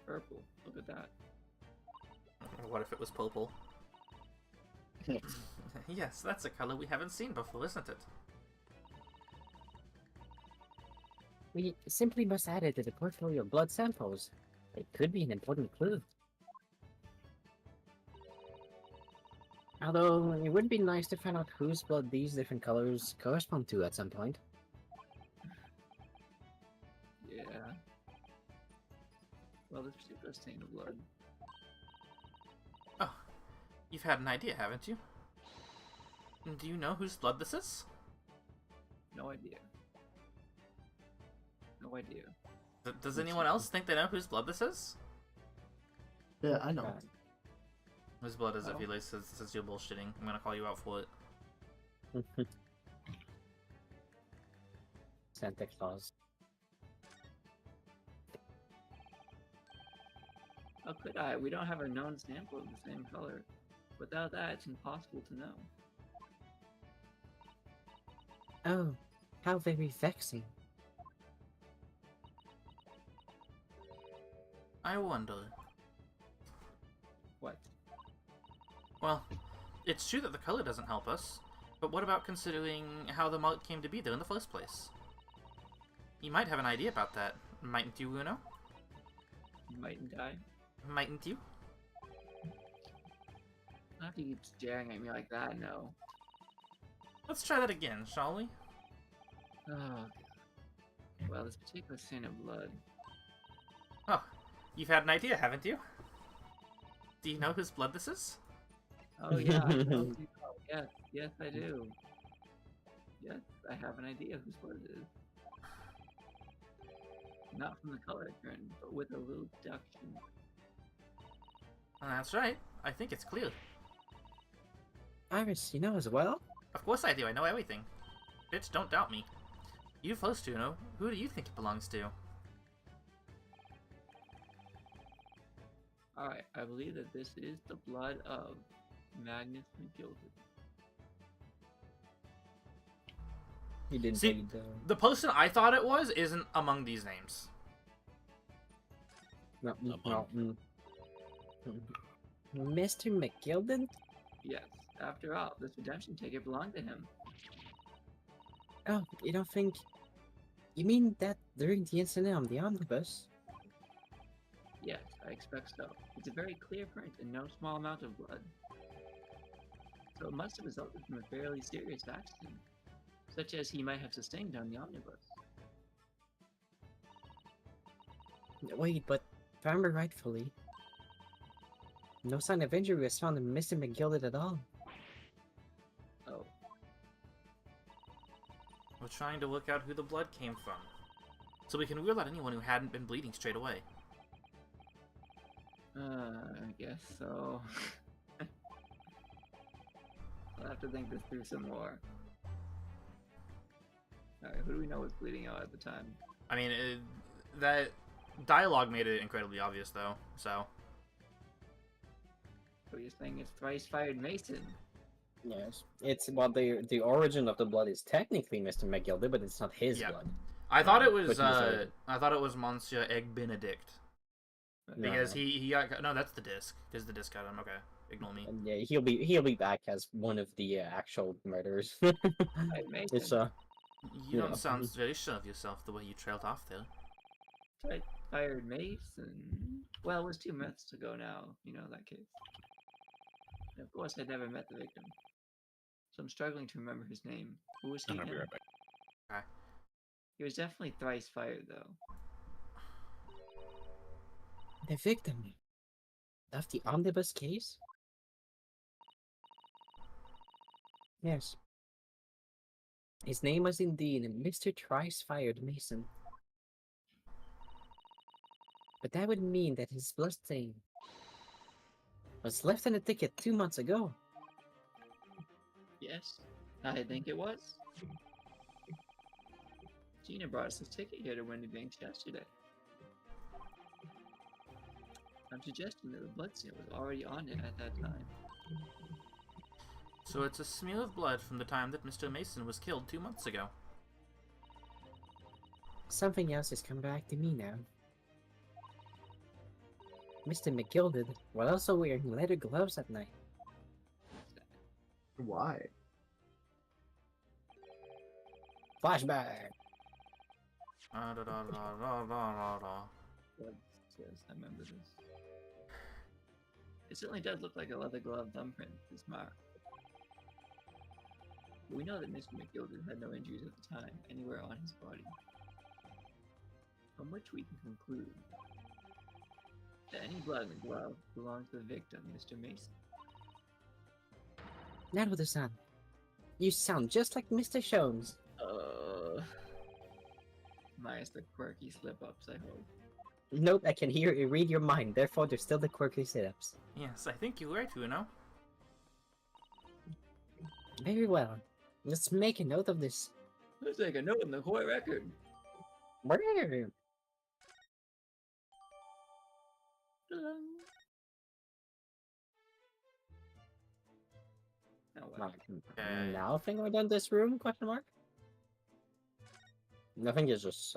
purple. Look at that. What if it was purple? Yes, that's a color we haven't seen before, isn't it? We simply must add it to the portfolio of blood samples. It could be an important clue. Although, it would be nice to find out whose blood these different colors correspond to at some point. Yeah. Well, this particular stain of blood. Oh, you've had an idea, haven't you? Do you know whose blood this is? No idea. No idea. Does anyone else think they know whose blood this is? Yeah, I know. Whose blood is it, Oh. Felix? Says you're bullshitting. I'm gonna call you out for it. Santa Claus. How could I? We don't have a known sample of the same color. Without that, it's impossible to know. Oh, how very vexing. I wonder. What? Well, it's true that the color doesn't help us, but what about considering how the mark came to be there in the first place? You might have an idea about that, mightn't you, Uno? Mightn't I? Mightn't you? Not if you keep staring at me like that, no. Let's try that again, shall we? Oh, God. Well, this particular stain of blood. Oh, you've had an idea, haven't you? Do you know whose blood this is? Oh, yeah. I know. Yes, I do. Yes, I have an idea whose blood it is. Not from the color I turned, but with a little deduction. That's right. I think it's clear. Iris, you know as well? Of course I do. I know everything. Bitch, don't doubt me. You first, Uno. Who do you think it belongs to? Alright, I believe that this is the blood of Magnus McGilded. He didn't See, read The person I thought it was isn't among these names. No, Mr. McGilden? Yes, after all, this redemption ticket belonged to him. Oh, you don't think... You mean that during the incident on the omnibus? Yes, I expect so. It's a very clear print and no small amount of blood. So it must have resulted from a fairly serious accident, such as he might have sustained on the omnibus. Wait, but if I remember rightfully, no sign of injury was found in Mr. McGilded at all. Oh, We're trying to work out who the blood came from, so we can rule out anyone who hadn't been bleeding straight away. I guess so. I'll have to think this through some more. Alright, who do we know was bleeding out at the time? I mean, that dialogue made it incredibly obvious, though, so... So you're saying it's thrice fired Mason? Yes. It's, well, the origin of the blood is technically Mr. McGilded, but it's not his Yeah. blood. I thought it But was, he's a- I thought it was Monsieur Egg Benedict. Because No. he got... No, that's the disc. Because the disc got him. Okay. Ignore me. And yeah, he'll be back as one of the actual murderers. Fired Mason? It's You Yeah. don't sound very sure of yourself the way you trailed off there. Thrice fired Mason? Well, it was 2 months ago now, you know, that case. And of course, I'd never met the victim. So I'm struggling to remember his name. Who was he I'll be again? right back. He was definitely thrice fired, though. the victim of the omnibus case. Yes. His name was indeed Mr. Thrice-Fired Mason. But that would mean that his bloodstain was left on the ticket 2 months ago. Yes, I think it was. Gina brought us this ticket here to Windy Banks yesterday. I'm suggesting that the blood seal was already on it at that time. So it's a smear of blood from the time that Mr. Mason was killed 2 months ago. Something else has come back to me now. Mr. McGilded was also wearing leather gloves at night. Why? Flashback! Blood says, I remember this. It certainly does look like a leather glove thumbprint, this mark. But we know that Mr. McGilded had no injuries at the time, anywhere on his body. From which we can conclude that any blood in the glove belongs to the victim, Mr. Mason. Naruto-san, you sound just like Mr. Shones. Minus the quirky slip-ups, I hope. Nope, I can read your mind, therefore there's still the quirky sit-ups. Yes, I think you're right, Uno. Very well. Let's make a note of this. Let's take a note in the court record. Where? Now what? Okay. Nothing we're done this room? Question mark. Nothing is just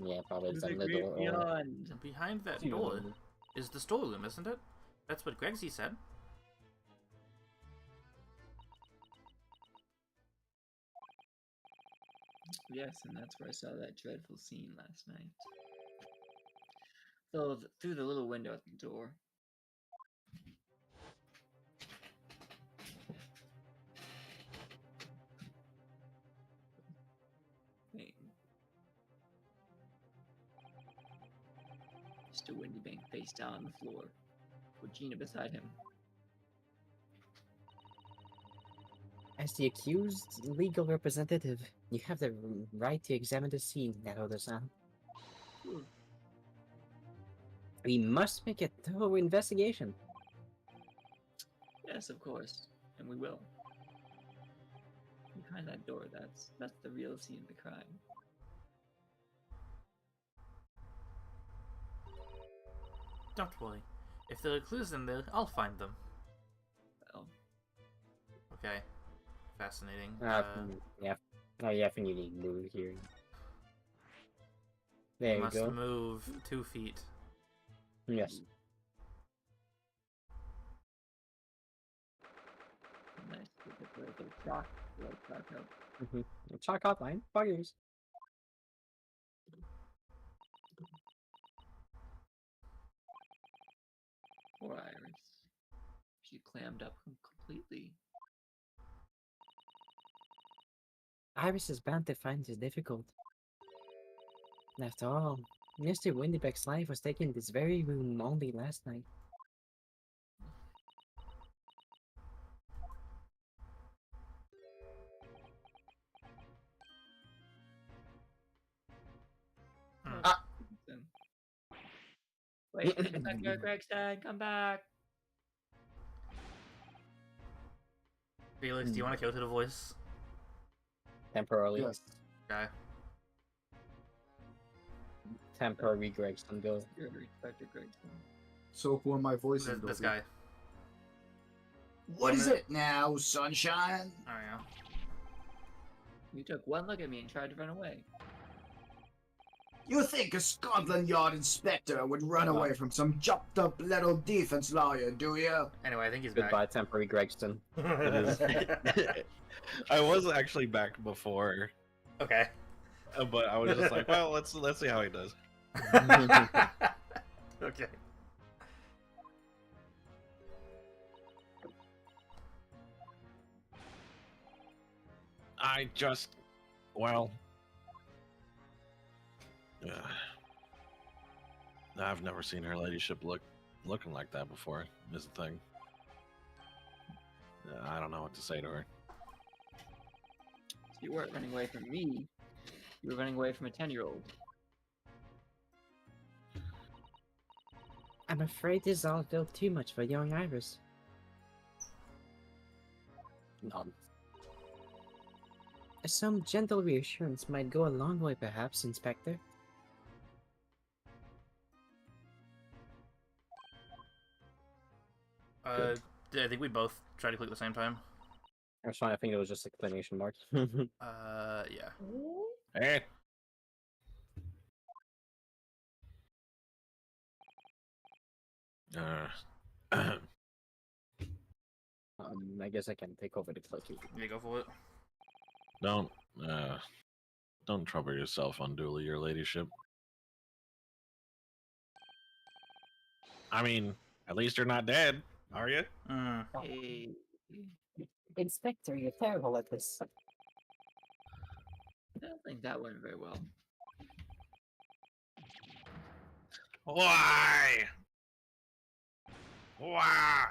yeah, probably To some the little. great beyond. Behind that door is the storeroom, isn't it? That's what Gregsy said. Yes, and that's where I saw that dreadful scene last night. So through the little window at the door. Hey. Mr. Windybank face down on the floor, with Gina beside him. As the accused legal representative, you have the right to examine the scene, Naruto-san. Ooh. We must make a thorough investigation. Yes, of course, and we will. Behind that door, that's the real scene of the crime. Don't worry. If there are clues in there, I'll find them. Well, Okay. Fascinating. Yeah. Oh, yeah, I think you need to move here. There you you must go. move 2 feet. Yes. nice to get the little chalk out. Chalk outline. Buggers. Poor Iris. She clammed up completely. Iris is bound to find this difficult. After all, Mr. Windybeck's life was taken in this very room only last night. Wait, Inspector Gregson, come back! Felix, do you want to go to the voice? Temporarily. Yes. Okay. Temporary Gregson go. You're Inspector Gregson. So who are my voices? This Dobby? guy. What is it now, sunshine? Oh yeah. You took one look at me and tried to run away. You think a Scotland Yard inspector would run away from some chopped up little defense lawyer, do you? Anyway, I think he's Goodbye, temporary Gregson. back. I was actually back before, Okay. but I was just like, well, let's see how he does. Okay. I just, well, I've never seen her ladyship looking like that before. Is the thing. I don't know what to say to her. You weren't running away from me. You were running away from a 10-year-old. I'm afraid this is all felt too much for young Iris. None. Some gentle reassurance might go a long way, perhaps, Inspector. I think we both tried to click at the same time. I was trying to think it was just exclamation mark. Yeah. Hey. I guess I can take over the clicking. Yeah, go for it. Don't trouble yourself unduly, your ladyship. I mean, at least you're not dead, are you? Hey. Inspector, you're terrible at this. I don't think that went very well. Why? Why?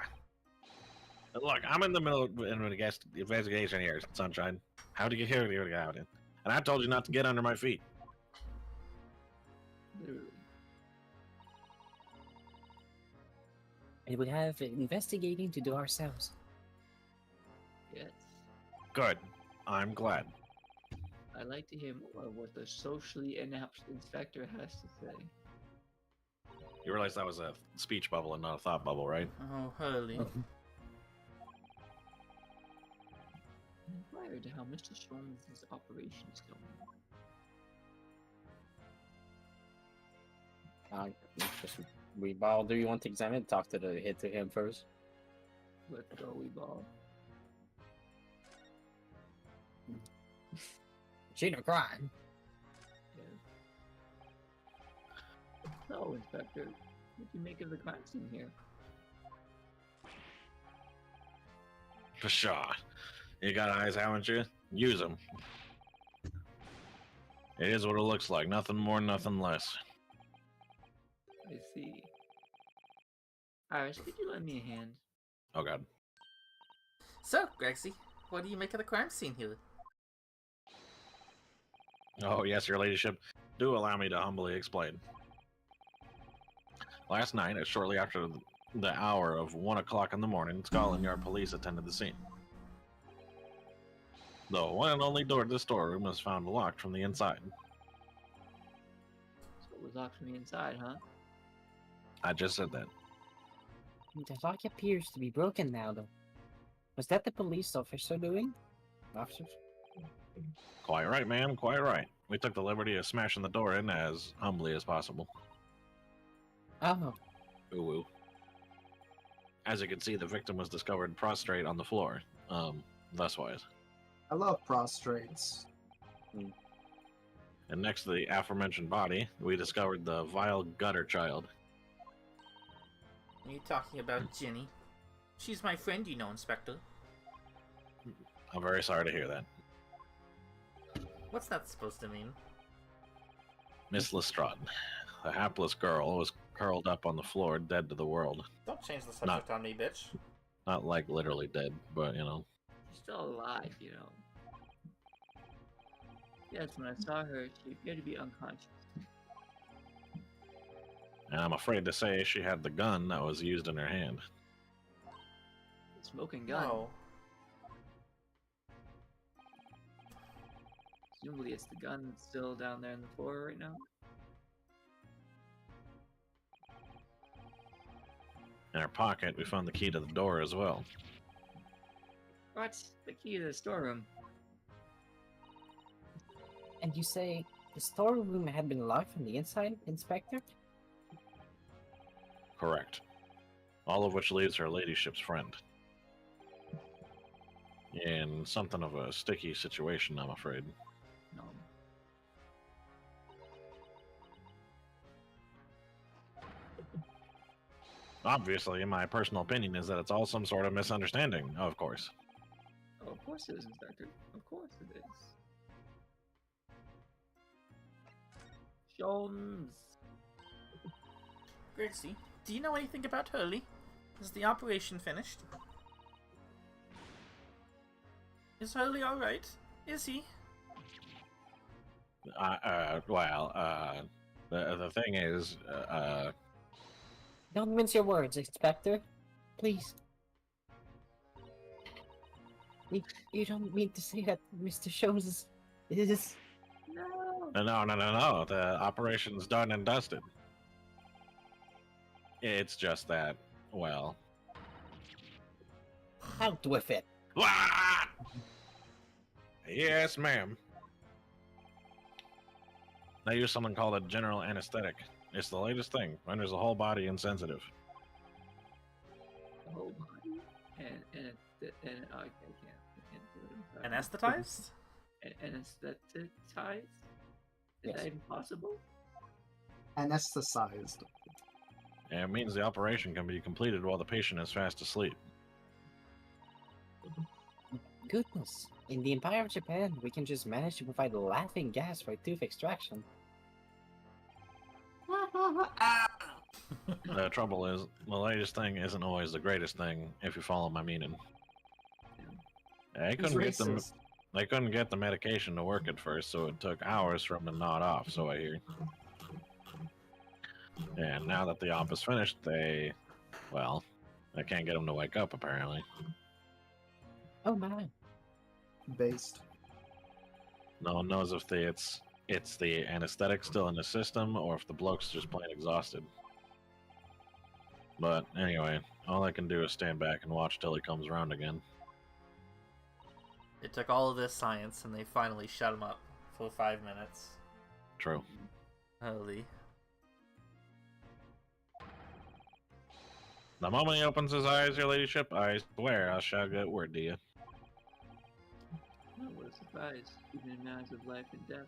Look, I'm in the middle of an investigation here, Sunshine. How did you get here? And I told you not to get under my feet. Literally. And we have investigating to do ourselves. Yes. Good. I'm glad. I'd like to hear more of what the socially inept inspector has to say. You realize that was a speech bubble and not a thought bubble, right? Oh, holy. Inquired how Mr. Sholmes' operation is going. Weeball, do you want to examine? Talk to him first. Let's go, we ball. She no crime. Yes. So, Inspector, what do you make of the crime scene here? Pshaw. You got eyes, haven't you? Use them. It is what it looks like. Nothing more, nothing less. I see. Iris, could you lend me a hand? Oh, God. So, Grexy, what do you make of the crime scene here? Oh, yes, your ladyship. Do allow me to humbly explain. Last night, shortly after the hour of 1 o'clock in the morning, Scotland Yard police attended the scene. The one and only door to the storeroom was found locked from the inside. So it was locked from the inside, huh? I just said that. The lock appears to be broken now, though. Was that the police officer doing? Officers? Quite right, ma'am, quite right. We took the liberty of smashing the door in as humbly as possible. Oh. Ooh, ooh. As you can see, the victim was discovered prostrate on the floor. Thuswise. I love prostrates. And next to the aforementioned body, we discovered the vile gutter child. Are you talking about Ginny? She's my friend, you know, Inspector. I'm very sorry to hear that. What's that supposed to mean? Miss Lestrade, the hapless girl, was curled up on the floor, dead to the world. Don't change the subject on me, bitch. Not like literally dead, but you know. She's still alive, you know. Yes, when I saw her, she appeared to be unconscious. And I'm afraid to say she had the gun that was used in her hand. Smoking gun. No. Presumably it's the gun that's still down there on the floor right now. In her pocket, we found the key to the door as well. What? The key to the storeroom. And you say the storeroom had been locked from the inside, Inspector? Correct. All of which leaves her ladyship's friend. In something of a sticky situation, I'm afraid. No. Obviously, my personal opinion is that it's all some sort of misunderstanding, of course. Oh, of course it is, Inspector. Of course it is. Jones. Grixie, do you know anything about Hurley? Is the operation finished? Is Hurley alright? Is he? The thing is, Don't mince your words, Inspector. Please. You don't mean to say that Mr. Jones is... No. no. The operation's done and dusted. It's just that, well... Out with it. What? Yes, ma'am. They use something called a general anesthetic. It's the latest thing. Renders the whole body insensitive. The whole body? And okay, I can't do it. I'm sorry. Anesthetized? Anesthetized? Is Yes. that even possible? Anesthetized. And it means the operation can be completed while the patient is fast asleep. Goodness. In the Empire of Japan, we can just manage to provide laughing gas for tooth extraction. The trouble is, the latest thing isn't always the greatest thing, if you follow my meaning. They He's racist. they couldn't get the medication to work at first, so it took hours for them to nod off, so I hear. And now that the op is finished, they can't get them to wake up, apparently. Oh my. Based. No one knows if it's the anesthetic still in the system, or if the bloke's just plain exhausted. But anyway, all I can do is stand back and watch till he comes around again. It took all of this science and they finally shut him up for 5 minutes. True. Holy. The moment he opens his eyes, your ladyship, I swear I shall get word to you. Oh, what a surprise. Even in matters of life and death.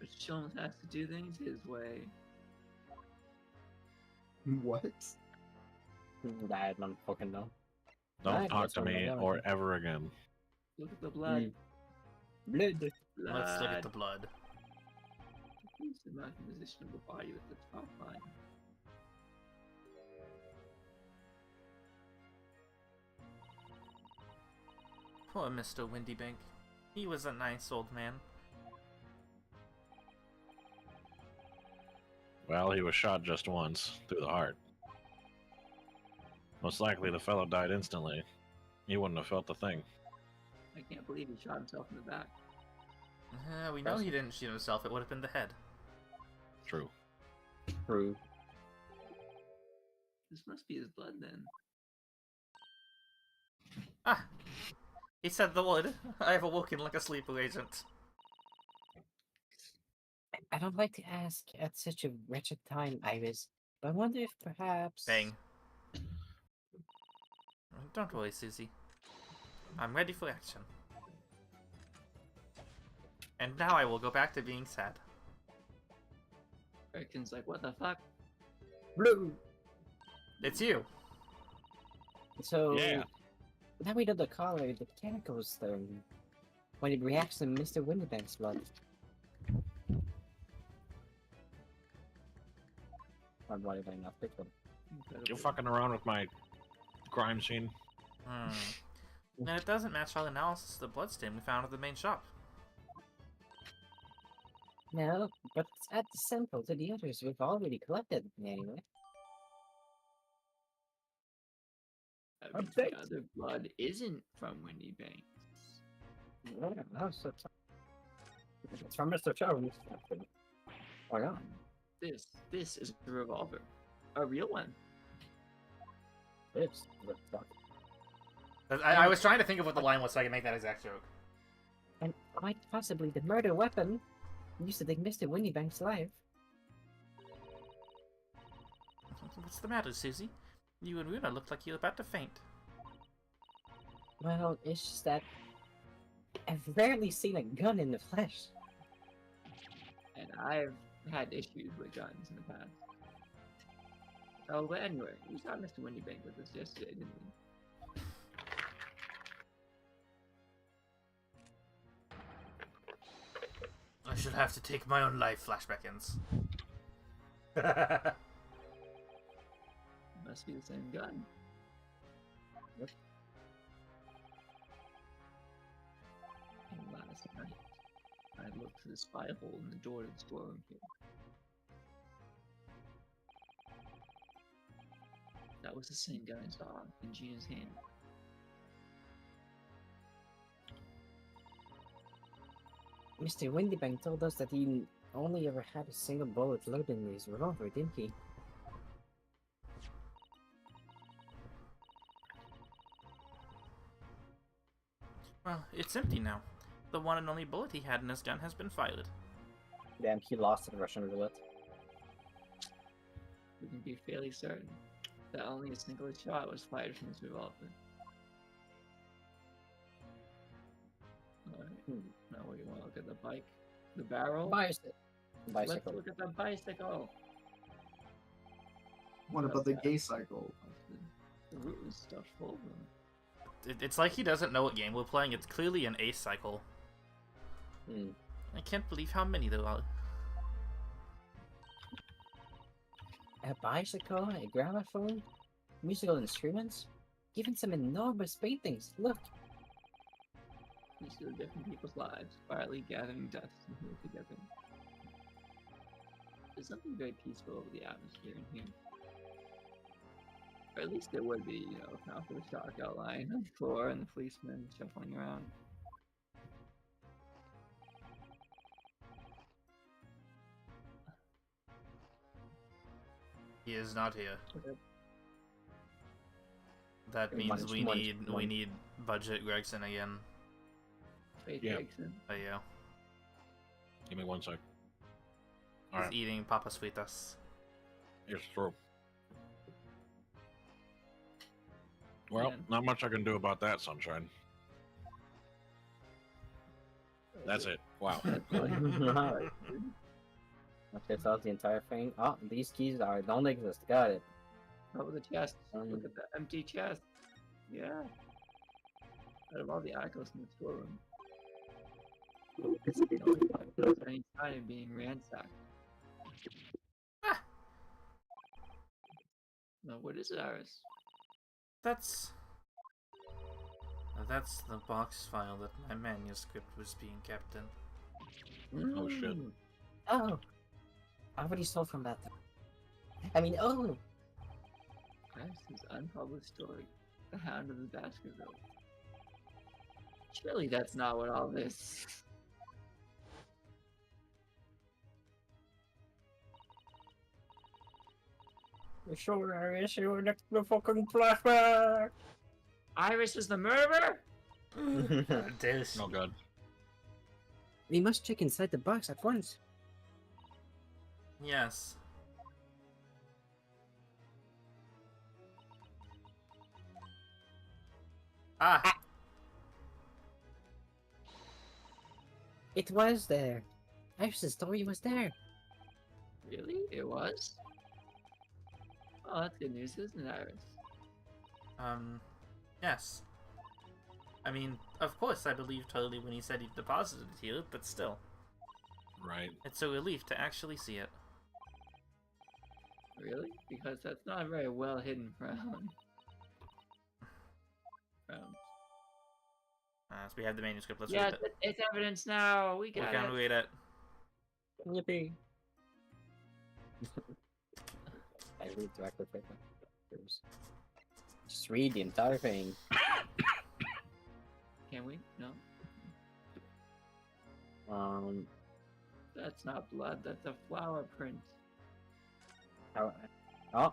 But Jones has to do things his way. What? I don't fucking know. Don't Right, talk that's to what me I'm or doing. ever again. Look at the blood. Blood. Let's look at the blood. Please imagine the position of the body with the top line. Poor Mr. Windybank. He was a nice old man. Well, he was shot just once, through the heart. Most likely the fellow died instantly. He wouldn't have felt the thing. I can't believe he shot himself in the back. We know he didn't shoot himself, it would have been the head. True. True. This must be his blood then. Ah! He said the word. I have awoken like a sleeper agent. I don't like to ask at such a wretched time, Iris, but I wonder if perhaps... Bang. Don't worry, Susie. I'm ready for action. And now I will go back to being sad. Raccoon's like, what the fuck? Blue! It's you. So Yeah. now we know the color the chemicals when it reacts to Mr. Windybank's blood. Or why did I not pick them? You're fucking around with my crime scene. And it doesn't match our analysis of the bloodstain we found at the main shop. No, but it's at the sample to the others we've already collected anyway. I mean, the other blood isn't from Windy Bank. Oh, so it's from Mr. Jones. Why not? This is a revolver. A real one. It's I was trying to think of what the line was so I could make that exact joke. and quite possibly the murder weapon used to take Mr. Windybank's life. What's the matter, Susie? You and Runa looked like you were about to faint. Well, it's just that I've rarely seen a gun in the flesh. And I've had issues with guns in the past. Oh, but anyway, we saw Mr. Windy Bank with us yesterday, didn't we? I should have to take my own life, flashback ends. Must be the same gun. Yep. And last night, I looked through the spy hole in the door to the storeroom here. That was the same gun I saw in Gina's hand. Mr. Windybank told us that he only ever had a single bullet loaded in his revolver, didn't he? Well, it's empty now. The one and only bullet he had in his gun has been fired. Damn, he lost the Russian roulette. We can be fairly certain that only a single shot was fired from his revolver. Alright, now what do you want to look at the bike? The barrel? Bicycle. Let's Bicycle. look at the bicycle! What about the gay cycle? The root was stuffed full of them. It's like he doesn't know what game we're playing. It's clearly an ace cycle. Hmm. I can't believe how many there are. A bicycle, a gramophone, musical instruments, even some enormous paintings. Look, We see the different people's lives, quietly gathering dust and here together. There's something very peaceful over the atmosphere in here. Or at least there would be, you know, if not for the shark outline on the floor and the policeman shuffling around. He is not here. Okay. That Very means much we one- need one. budget Gregson again. Faith Yeah. Gregson. Oh yeah. Give me 1 sec. He's Alright, eating papas fritas. here's through. Well, Man. not much I can do about that, sunshine. That's it. Wow. okay, so that's the entire thing. Oh, these keys don't exist. Got it. Over the chest. Um, Look at the empty chest. Yeah. Out of all the icons in the storeroom. It's no any sign of being ransacked. Ah! Now, what is it, Iris? That's the box file that my manuscript was being kept in. Oh, shit. Mm. Oh, I already stole from that. I mean, oh, Iris's unpublished story, The Hound of the Baskerville. Surely that's not what all this. sure, Iris, you're next to the fucking flashback. Iris is the murderer? This. Oh god. We must check inside the box at once. Yes. Ah! It was there. Iris's story was there. Really? It was? Oh, that's good news, isn't it, Iris? Yes. I mean, of course I believed totally when he said he deposited it here, but still. Right. It's a relief to actually see it. Really? Because that's not a very well hidden frown. So we have the manuscript. Let's Yeah, read it. it's evidence now. We We got can it. read it. Yippee! I read directly from it. Just read the entire thing. Can we? No. That's not blood. That's a flower print. Oh, oh,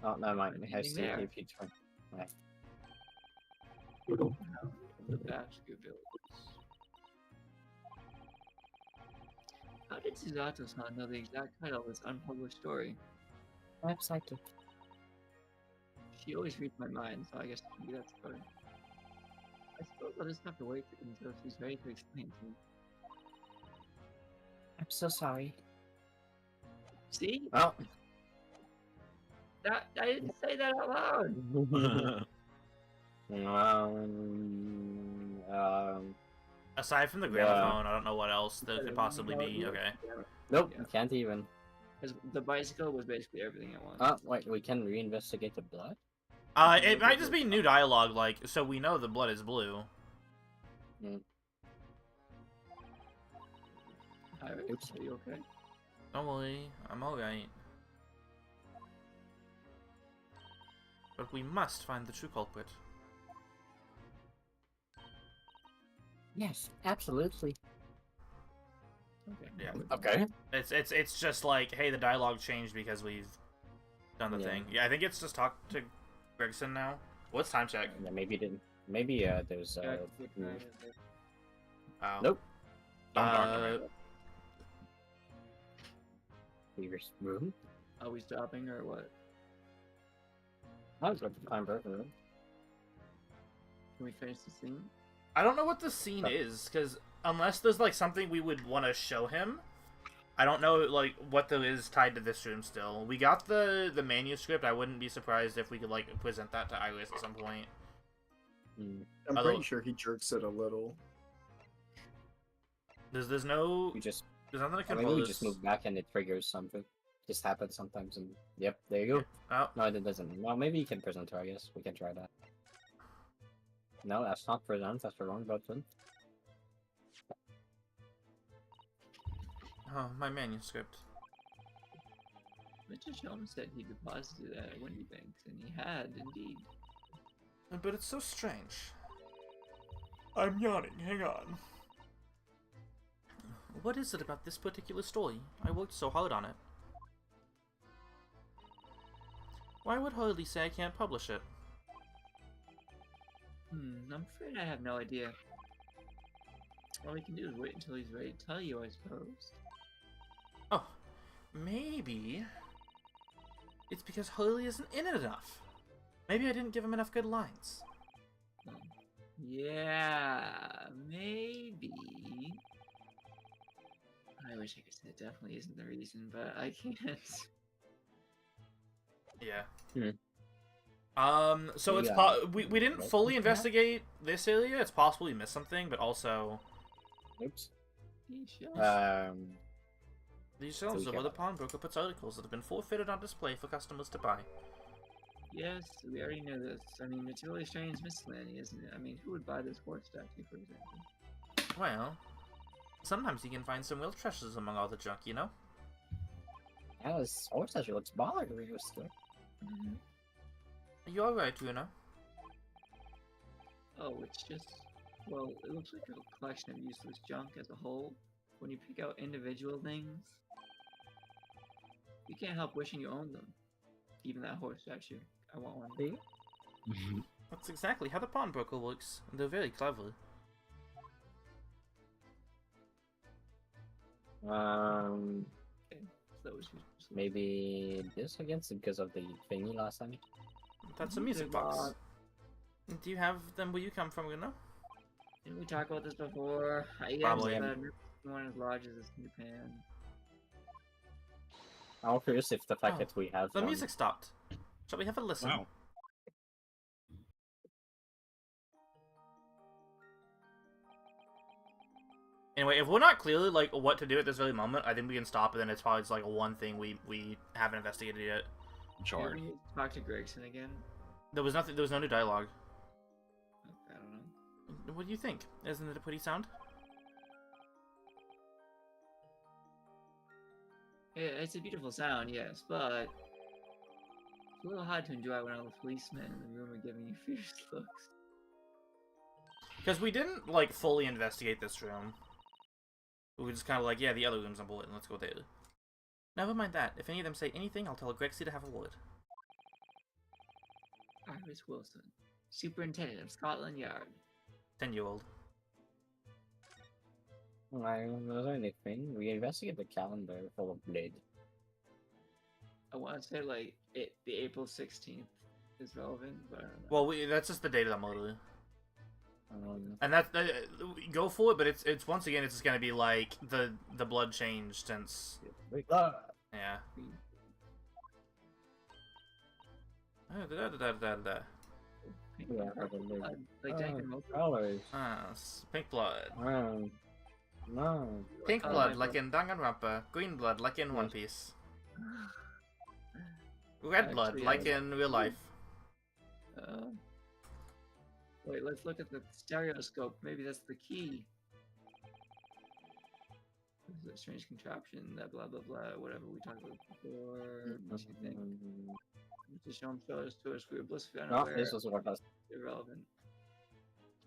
oh, no, mind. It has Anything to there? be peaked from. Right. The Basque Village. How did Suzato-san know the exact title of this unpublished story? Perhaps psychic. She always reads my mind, so I guess maybe that's good. I suppose I'll just have to wait until she's ready to explain to me. I'm so sorry. See? Oh. That I didn't say that out loud. Aside from the gramophone, I don't know what else there could possibly be. Okay. Nope, Yeah. can't even. Because the bicycle was basically everything at once. Oh, wait, we can reinvestigate the blood? It might just be new dialogue, like, so we know the blood is blue. Iris, Oops. are you okay? Don't worry, I'm alright. But we must find the true culprit. Yes, absolutely. Okay. Yeah. Okay. It's just like, hey, the dialogue changed because we've done the Yeah. thing. Yeah, I think it's just talk to Gregson now. What's time check? Yeah, maybe it didn't. Maybe there's Yeah, what time is it? Oh. Nope. Don't talk to me. Weaver's room. Are we stopping or what? I was looking to find Burger room. Can we finish the scene? I don't know what the scene is, because unless there's like something we would want to show him, I don't know like what there is tied to this room still. We got the manuscript. I wouldn't be surprised if we could like present that to Iris at some point. I'm Although- pretty sure he jerks it a little. There's no We just, there's nothing to I control mean, we this. just move back and it triggers something. Just happens sometimes, and yep, there you go. Oh, No, it doesn't. Well, maybe you can present her. I guess we can try that. No, that's not present. That's the wrong button. oh, my manuscript. Mr. Shelton said he deposited it at Windy Banks, and he had indeed. But it's so strange. I'm yawning. Hang on. What is it about this particular story? I worked so hard on it. Why would Hurley say I can't publish it? I'm afraid I have no idea. All we can do is wait until he's ready to tell you, I suppose. Oh, maybe it's because Hurley isn't in it enough. Maybe I didn't give him enough good lines. Yeah, maybe. I wish I could say it definitely isn't the reason, but I can't. Yeah. So it's Yeah. we didn't Right. fully investigate this area. It's possible we missed something, but also Oops. Yeesh. these shelves we are where got- the pawnbroker puts articles that have been forfeited on display for customers to buy. Yes, we already know this. I mean, it's really strange miscellany, isn't it? I mean, who would buy this horse statue, for example? Well, sometimes you can find some real treasures among all the junk, you know? Yeah, this horse actually looks baller to real still. Are you alright, you know? Oh, it's just... Well, it looks like a collection of useless junk as a whole. When you pick out individual things, you can't help wishing you owned them. Even that horse statue. I want one. See? That's exactly how the pawnbroker works, and they're very clever. So it's useless. Maybe this against it because of the thingy last time. That's a music There's box. lot. Do you have them where you come from, you know? Didn't we talk about this before? I guess Probably. that one as large as this in Japan. I'm curious if the fact Oh, that we have The one... music stopped. Shall we have a listen? Wow. Anyway, if we're not clearly like what to do at this very moment, I think we can stop, and then it's probably just like one thing we haven't investigated yet. Sure. Maybe talk to Gregson again. There was nothing. There was no new dialogue. I don't know. What do you think? Isn't it a pretty sound? Yeah, it's a beautiful sound, yes, but it's a little hard to enjoy when all the policemen in the room are giving you fierce looks. Because we didn't like fully investigate this room. We were just kind of like, yeah, the other room's on bulletin. Let's go there. Never mind that. If any of them say anything, I'll tell Grexy to have a word. Iris Wilson, Superintendent of Scotland Yard. 10-year-old. I don't know anything. We investigate the calendar full of blade. I want to say like the April 16th is relevant, but I don't know. Well, that's just the date of that motor. Um, And that go for it, but it's once again it's just gonna be like the blood changed since yeah. Yeah, Like Danganronpa. colors. Pink blood. No. Pink Oh, blood my like in Danganronpa. Green blood like in One Piece. Red blood Actually, like in real life. Wait, let's look at the stereoscope. Maybe that's the key. This is a strange contraption. That blah blah blah. Whatever we talked about before. Makes you think. To show him shows to a screw blissfully No, unaware. this was what I was... Irrelevant.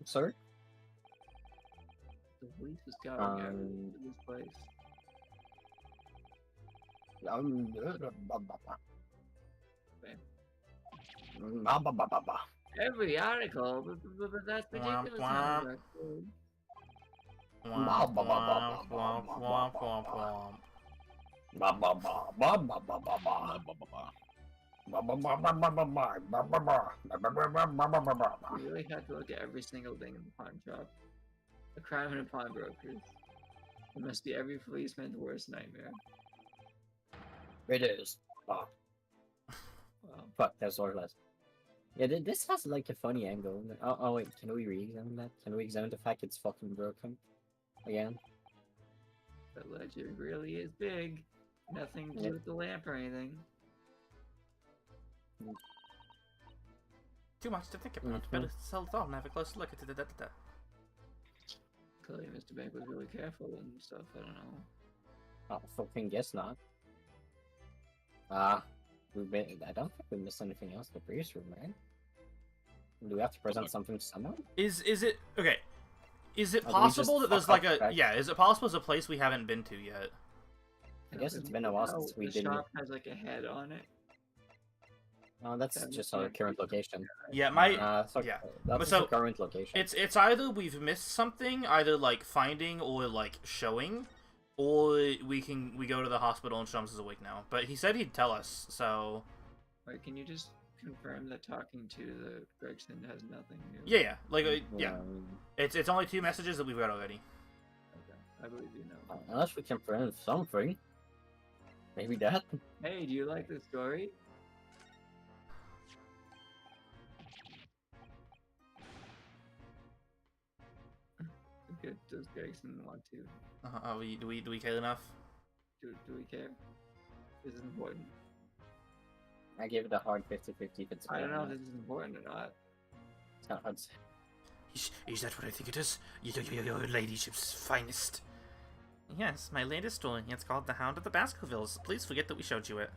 Sorry? The police was scouting everything in this place. Every article, but that's ridiculous. Womp, Record. Womp, womp, womp, womp, womp, You really have to look at every single thing in the pawn shop. A crime in a pawnbroker's. It must be every policeman's worst nightmare. It is. Oh, Wow. fuck, that's or less. Yeah, this has like a funny angle. Oh wait, can we re-examine that? Can we examine the fact it's fucking broken? Again? That ledger really is big. Nothing to do with the lamp or anything. Too much to think about. Better sell it all and have a closer look at it. Clearly, Mr. Bank was really careful and stuff. I don't know. Oh, fucking guess not. I don't think we missed anything else in the previous room, right? Do we have to present something to someone? Is it okay? Is it Or do we just possible that there's fuck like up, a right? yeah? Is it possible there's a place we haven't been to yet? I guess it's been a while since we the didn't. shop has like a head on it. Oh, that's That just was our like- current location. Yeah, my Yeah, But that's so, the current location. it's either we've missed something, either like finding or like showing, or we go to the hospital and Shums is awake now. But he said he'd tell us, so Wait, can you just confirm that talking to the Gregson has nothing new? yeah, like yeah. It's only 2 messages that we've got already. Okay, I believe you know. Unless we can prevent something. Maybe that. Hey, do you like the story? Okay, does Gregson want to? Do we care enough? Do we care? This is important. I give it a hard 50-50 if it's... I don't know if this is important or not. It's kind of hard to say. Is that what I think it is? Your ladyship's finest. Yes, my latest story. It's called The Hound of the Baskervilles. Please forget that we showed you it.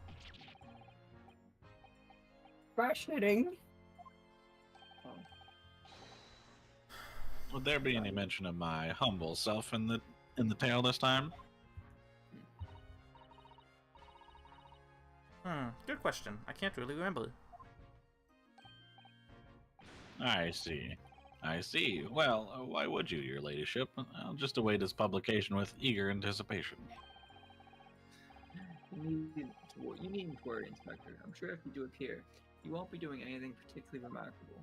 Fascinating. Would there be any mention of my humble self in the tale this time? Good question. I can't really remember. I see. I see. Well, why would you, your ladyship? I'll just await its publication with eager anticipation. You needn't worry, Inspector. I'm sure if you do appear, you won't be doing anything particularly remarkable.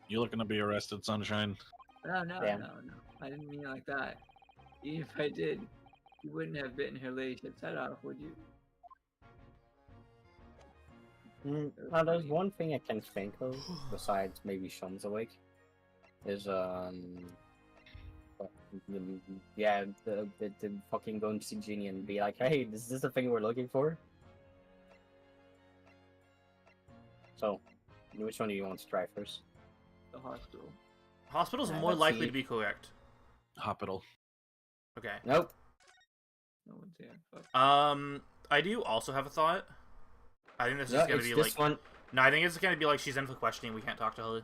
You looking to be arrested, Sunshine? No, Yeah. I didn't mean it like that. Even if I did, You wouldn't have bitten her ladyship's head off, would you? Now, there's one thing I can think of besides maybe Sean's awake. Is yeah, the fucking going to see Genie and be like, hey, is this the thing we're looking for? So, which one do you want to try first? The hospital. Hospital's Yeah, more let's likely see. to be correct. Hospital. Okay. Nope. No one's here. Fuck. I do also have a thought. I think this is No, gonna it's be this like one. no, I think it's gonna be like she's in for questioning. We can't talk to her.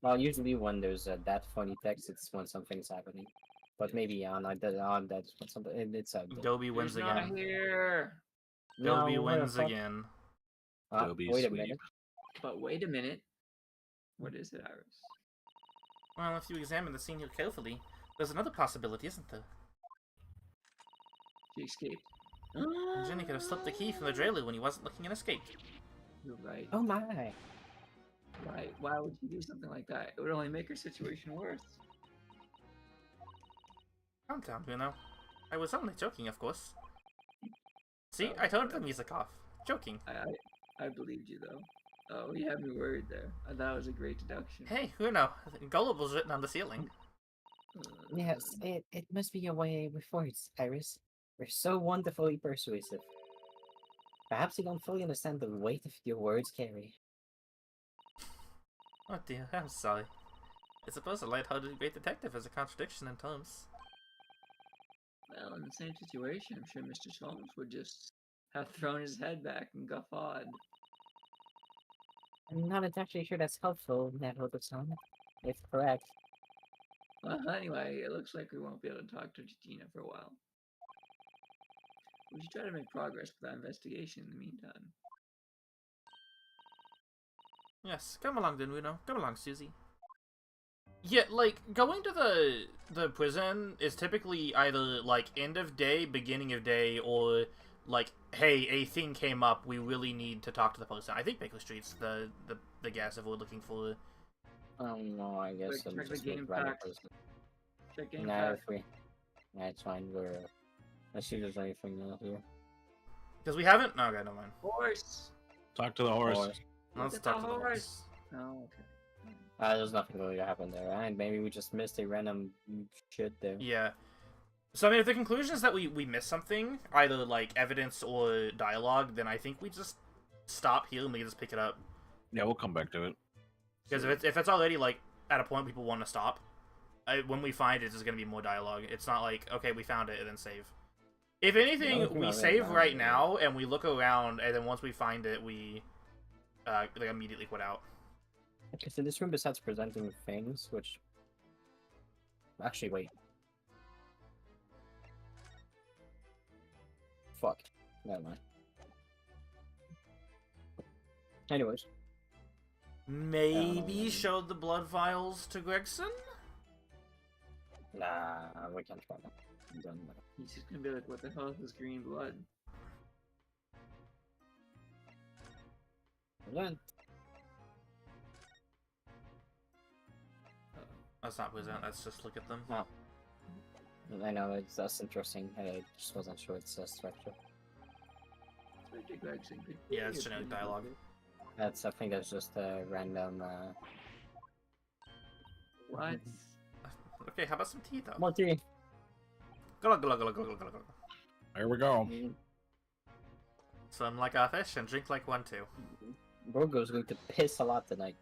Well, usually when there's that funny text, it's when something's happening. But maybe on that's when something it's Dobie wins He's not again. here. Dobie No, what the wins fuck? again. Dobie Wait a sweep. minute. But wait a minute. What is it, Iris? Well, if you examine the scene here carefully, there's another possibility, isn't there? She escaped. Jenny could have slipped the key from the trailer when he wasn't looking and escaped. You're right. Oh my. Right. Why would you do something like that? It would only make her situation worse. Calm down, Bruno. I was only joking, of course. See, I turned the music off. Joking. I believed you though. Oh, you had me worried there. I thought it was a great deduction. Hey, Bruno. Gullible's written on the ceiling. Yes, it must be your way with words, Iris. You're so wonderfully persuasive. Perhaps you don't fully understand the weight of your words carry. Oh dear, I'm sorry. I suppose a light-hearted great detective is a contradiction in terms. Well, in the same situation, I'm sure Mr. Solms would just have thrown his head back and guffawed. I'm not entirely sure that's helpful, Naruto-san. If correct. Well, anyway, it looks like we won't be able to talk to Gina for a while. We should try to make progress with our investigation in the meantime. Yes, come along then, Bruno. Come along, Susie. Yeah, like, going to the prison is typically either, like, end of day, beginning of day, or, like, hey, a thing came up, we really need to talk to the person. I think Baker Street's the guess if we're looking for... No, I guess Check I'm the just game random packs. person. Check game Nah, pack. if we... Nah, it's fine, we're... Let's see if there's anything out here. Because we haven't... No, okay, never mind. Horse! Talk to the horse. Horse. Let's at talk the to the horse. horse. Oh, okay. There's nothing going to happen there, and maybe we just missed a random shit there. Yeah. So, I mean, if the conclusion is that we missed something, either, like, evidence or dialogue, then I think we just stop here and we just pick it up. Yeah, we'll come back to it. Because if it's already, like, at a point people want to stop, when we find it, there's going to be more dialogue. It's not like, okay, we found it, and then save. If anything, No, we no, save no, right no. now, and we look around, and then once we find it, we like, immediately quit out. Okay, so this room, besides presenting things, which... Actually, wait. Fuck. Never mind. Anyways. Maybe showed the blood vials to Gregson? Nah, we can't try that. I'm done with it. He's just gonna be like, what the hell is this green blood? We're done. That's not present, let's just look at them. Oh. I know, that's interesting. I just wasn't sure it's a structure. Yeah, it's generic dialogue. I think that's just a random, What? Okay, how about some tea, though? More tea! Glug, glug, glug, glug, glug, glug. There we go. Swim like a fish and drink like one, too. Borgo's going to piss a lot tonight.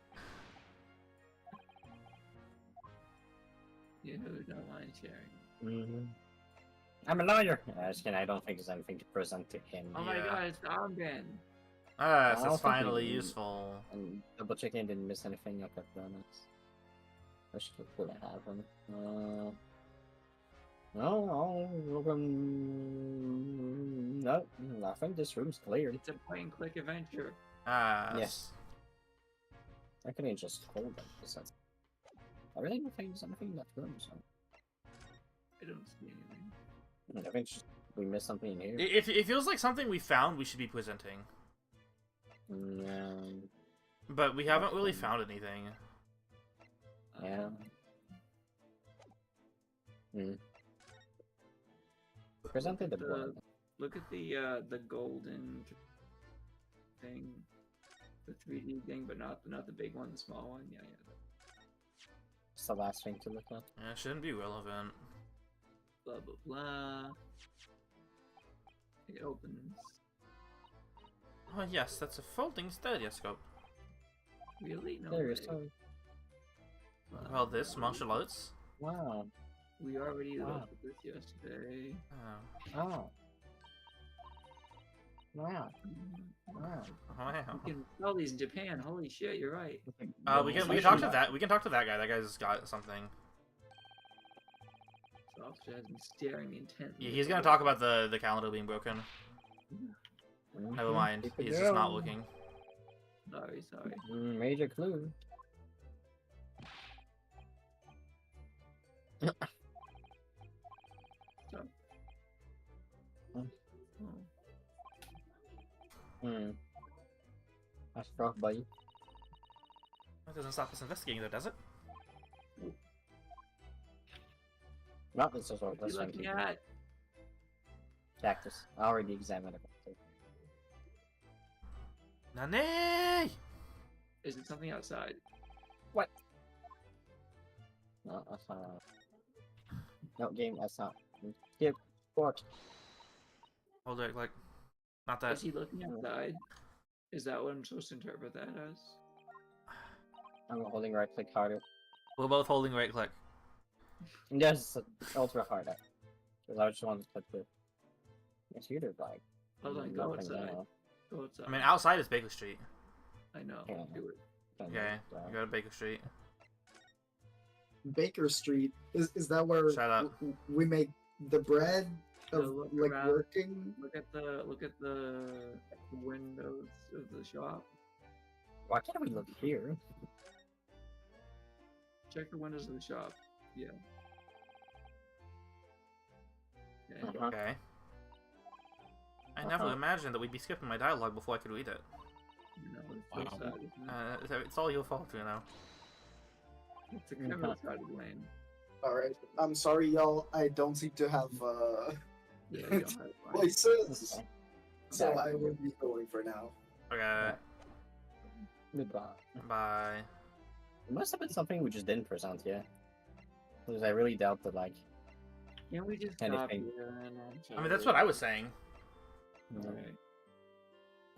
You don't mind sharing. Mm-hmm. I'm a lawyer! I don't think there's anything to present to him. Oh my Yeah. god, it's the armband! Ah, I so don't it's think finally we- useful. And double checking I didn't miss anything. Okay, bonus. I should put it happen. No, no, I think this room's clear. It's a point and click adventure. Ah. Yes. I couldn't just hold it. Besides, I really don't think there's anything in that room, so I don't see anything. I think just, we missed something in here. It feels like something we found we should be presenting. But we haven't really found anything. Yeah. presented the blood. Look at the golden thing, the 3D thing, but not the big one, the small one. Yeah. It's the last thing to look at. Yeah, it shouldn't be relevant. Blah blah blah. It opens. Oh yes, that's a folding stereoscope. Really? No There way. is some. Well, this martial arts. Wow. We already Wow. looked at this yesterday. Oh. Oh. Wow. Wow. Wow. You can sell these in Japan. Holy shit, you're right. We can talk to that. We can talk to that guy. That guy's got something. The officer has been staring intently. Yeah, he's gonna talk about the calendar being broken. Never mind. He's just not looking. Sorry. Major clue. So. Hmm. Oh. That's rough, buddy. That doesn't stop us investigating, though, does it? Not this is what What are you looking at? Cactus. I already examined it. Nani! Is it something outside? What? No, that's not. No game. That's not. Skip. What? Hold it, like, not that. Is he looking outside? Is that what I'm supposed to interpret that as? I'm holding right click harder. We're both holding right click. Yes, ultra hard. Because I just wanted to put the. It's you to like. Hold on, go nothing outside. now. Go outside. I mean, outside is Baker Street. I know. Yeah. Do it. Okay, you go to Baker Street. Baker Street is that where Shut up. we make the bread So of look like around. working? Look at the windows of the shop. Why can't we look here? Check the windows of the shop. Yeah. Okay. Uh-huh. Okay. I never imagined that we'd be skipping my dialogue before I could read it. No, it's Wow. the side, isn't it? It's all your fault, you know. It's the camera side of the lane. All right, I'm sorry, y'all. I don't seem to have Yeah, you don't have to find it. license, so Yeah. I will be going for now. Okay, Goodbye. bye. It must have been something we just didn't present yet. Because I really doubt that, like. Can't we just Anything. copy it and I mean, that's what I was saying. Alright.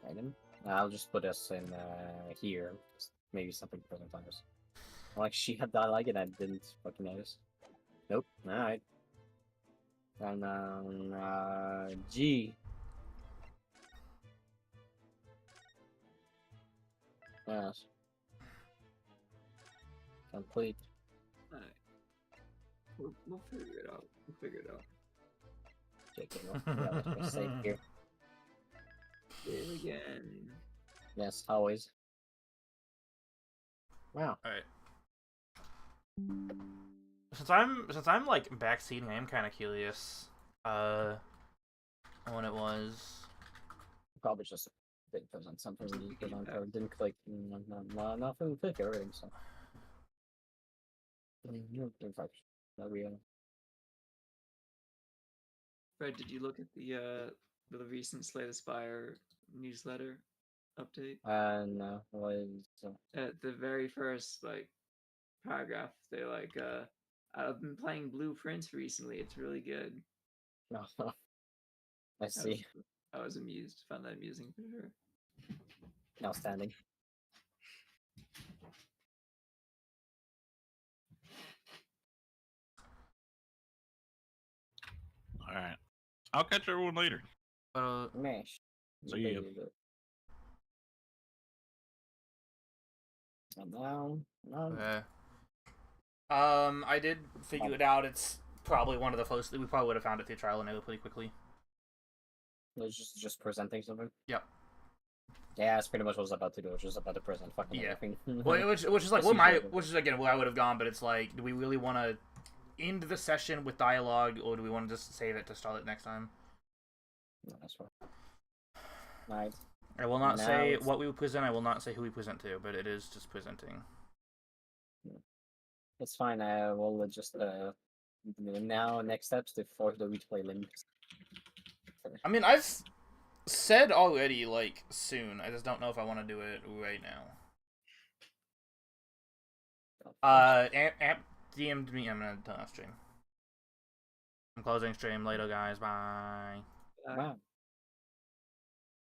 Item. I'll just put us in here. Maybe something present others. Like she had dialogue and I didn't fucking notice. Nope. Alright. And G. Yes. Complete. Alright. We'll figure it out. We'll figure it out. JK, yeah, let's save here. Save again. Yes, always. Wow. Alright. Since I'm like backseating, I am kind of curious. When it was. Probably just didn't present something we didn't present or didn't click. Nothing click everything, so. In fact, not real. Fred, did you look at the recent Slay the Spire newsletter update? No, was At the very first paragraph, they I've been playing Blueprints recently. It's really good. no. I see. I was amused. Found that amusing for sure. Outstanding. All right. I'll catch everyone later. Mesh. So yeah. And now, I did figure it out. It's probably one of the closest. We probably would have found it through trial and error pretty quickly. it's just presenting something. Yep. Yeah, that's pretty much what I was about to do. I was just about to present fucking Yeah. everything. Well, which is like That's which is again where I would have gone, but it's like, do we really want to end the session with dialogue, or do we want to just save it to start it next time? No, that's fine. Nice. I will not Now say it's- what we present. I will not say who we present to, but it is just presenting. It's fine. We'll just now next steps to force the replay limits. I mean, I've said already, like, soon. I just don't know if I want to do it right now. Amp DM'd me. I'm gonna turn off stream. I'm closing stream later, guys. Bye. Wow.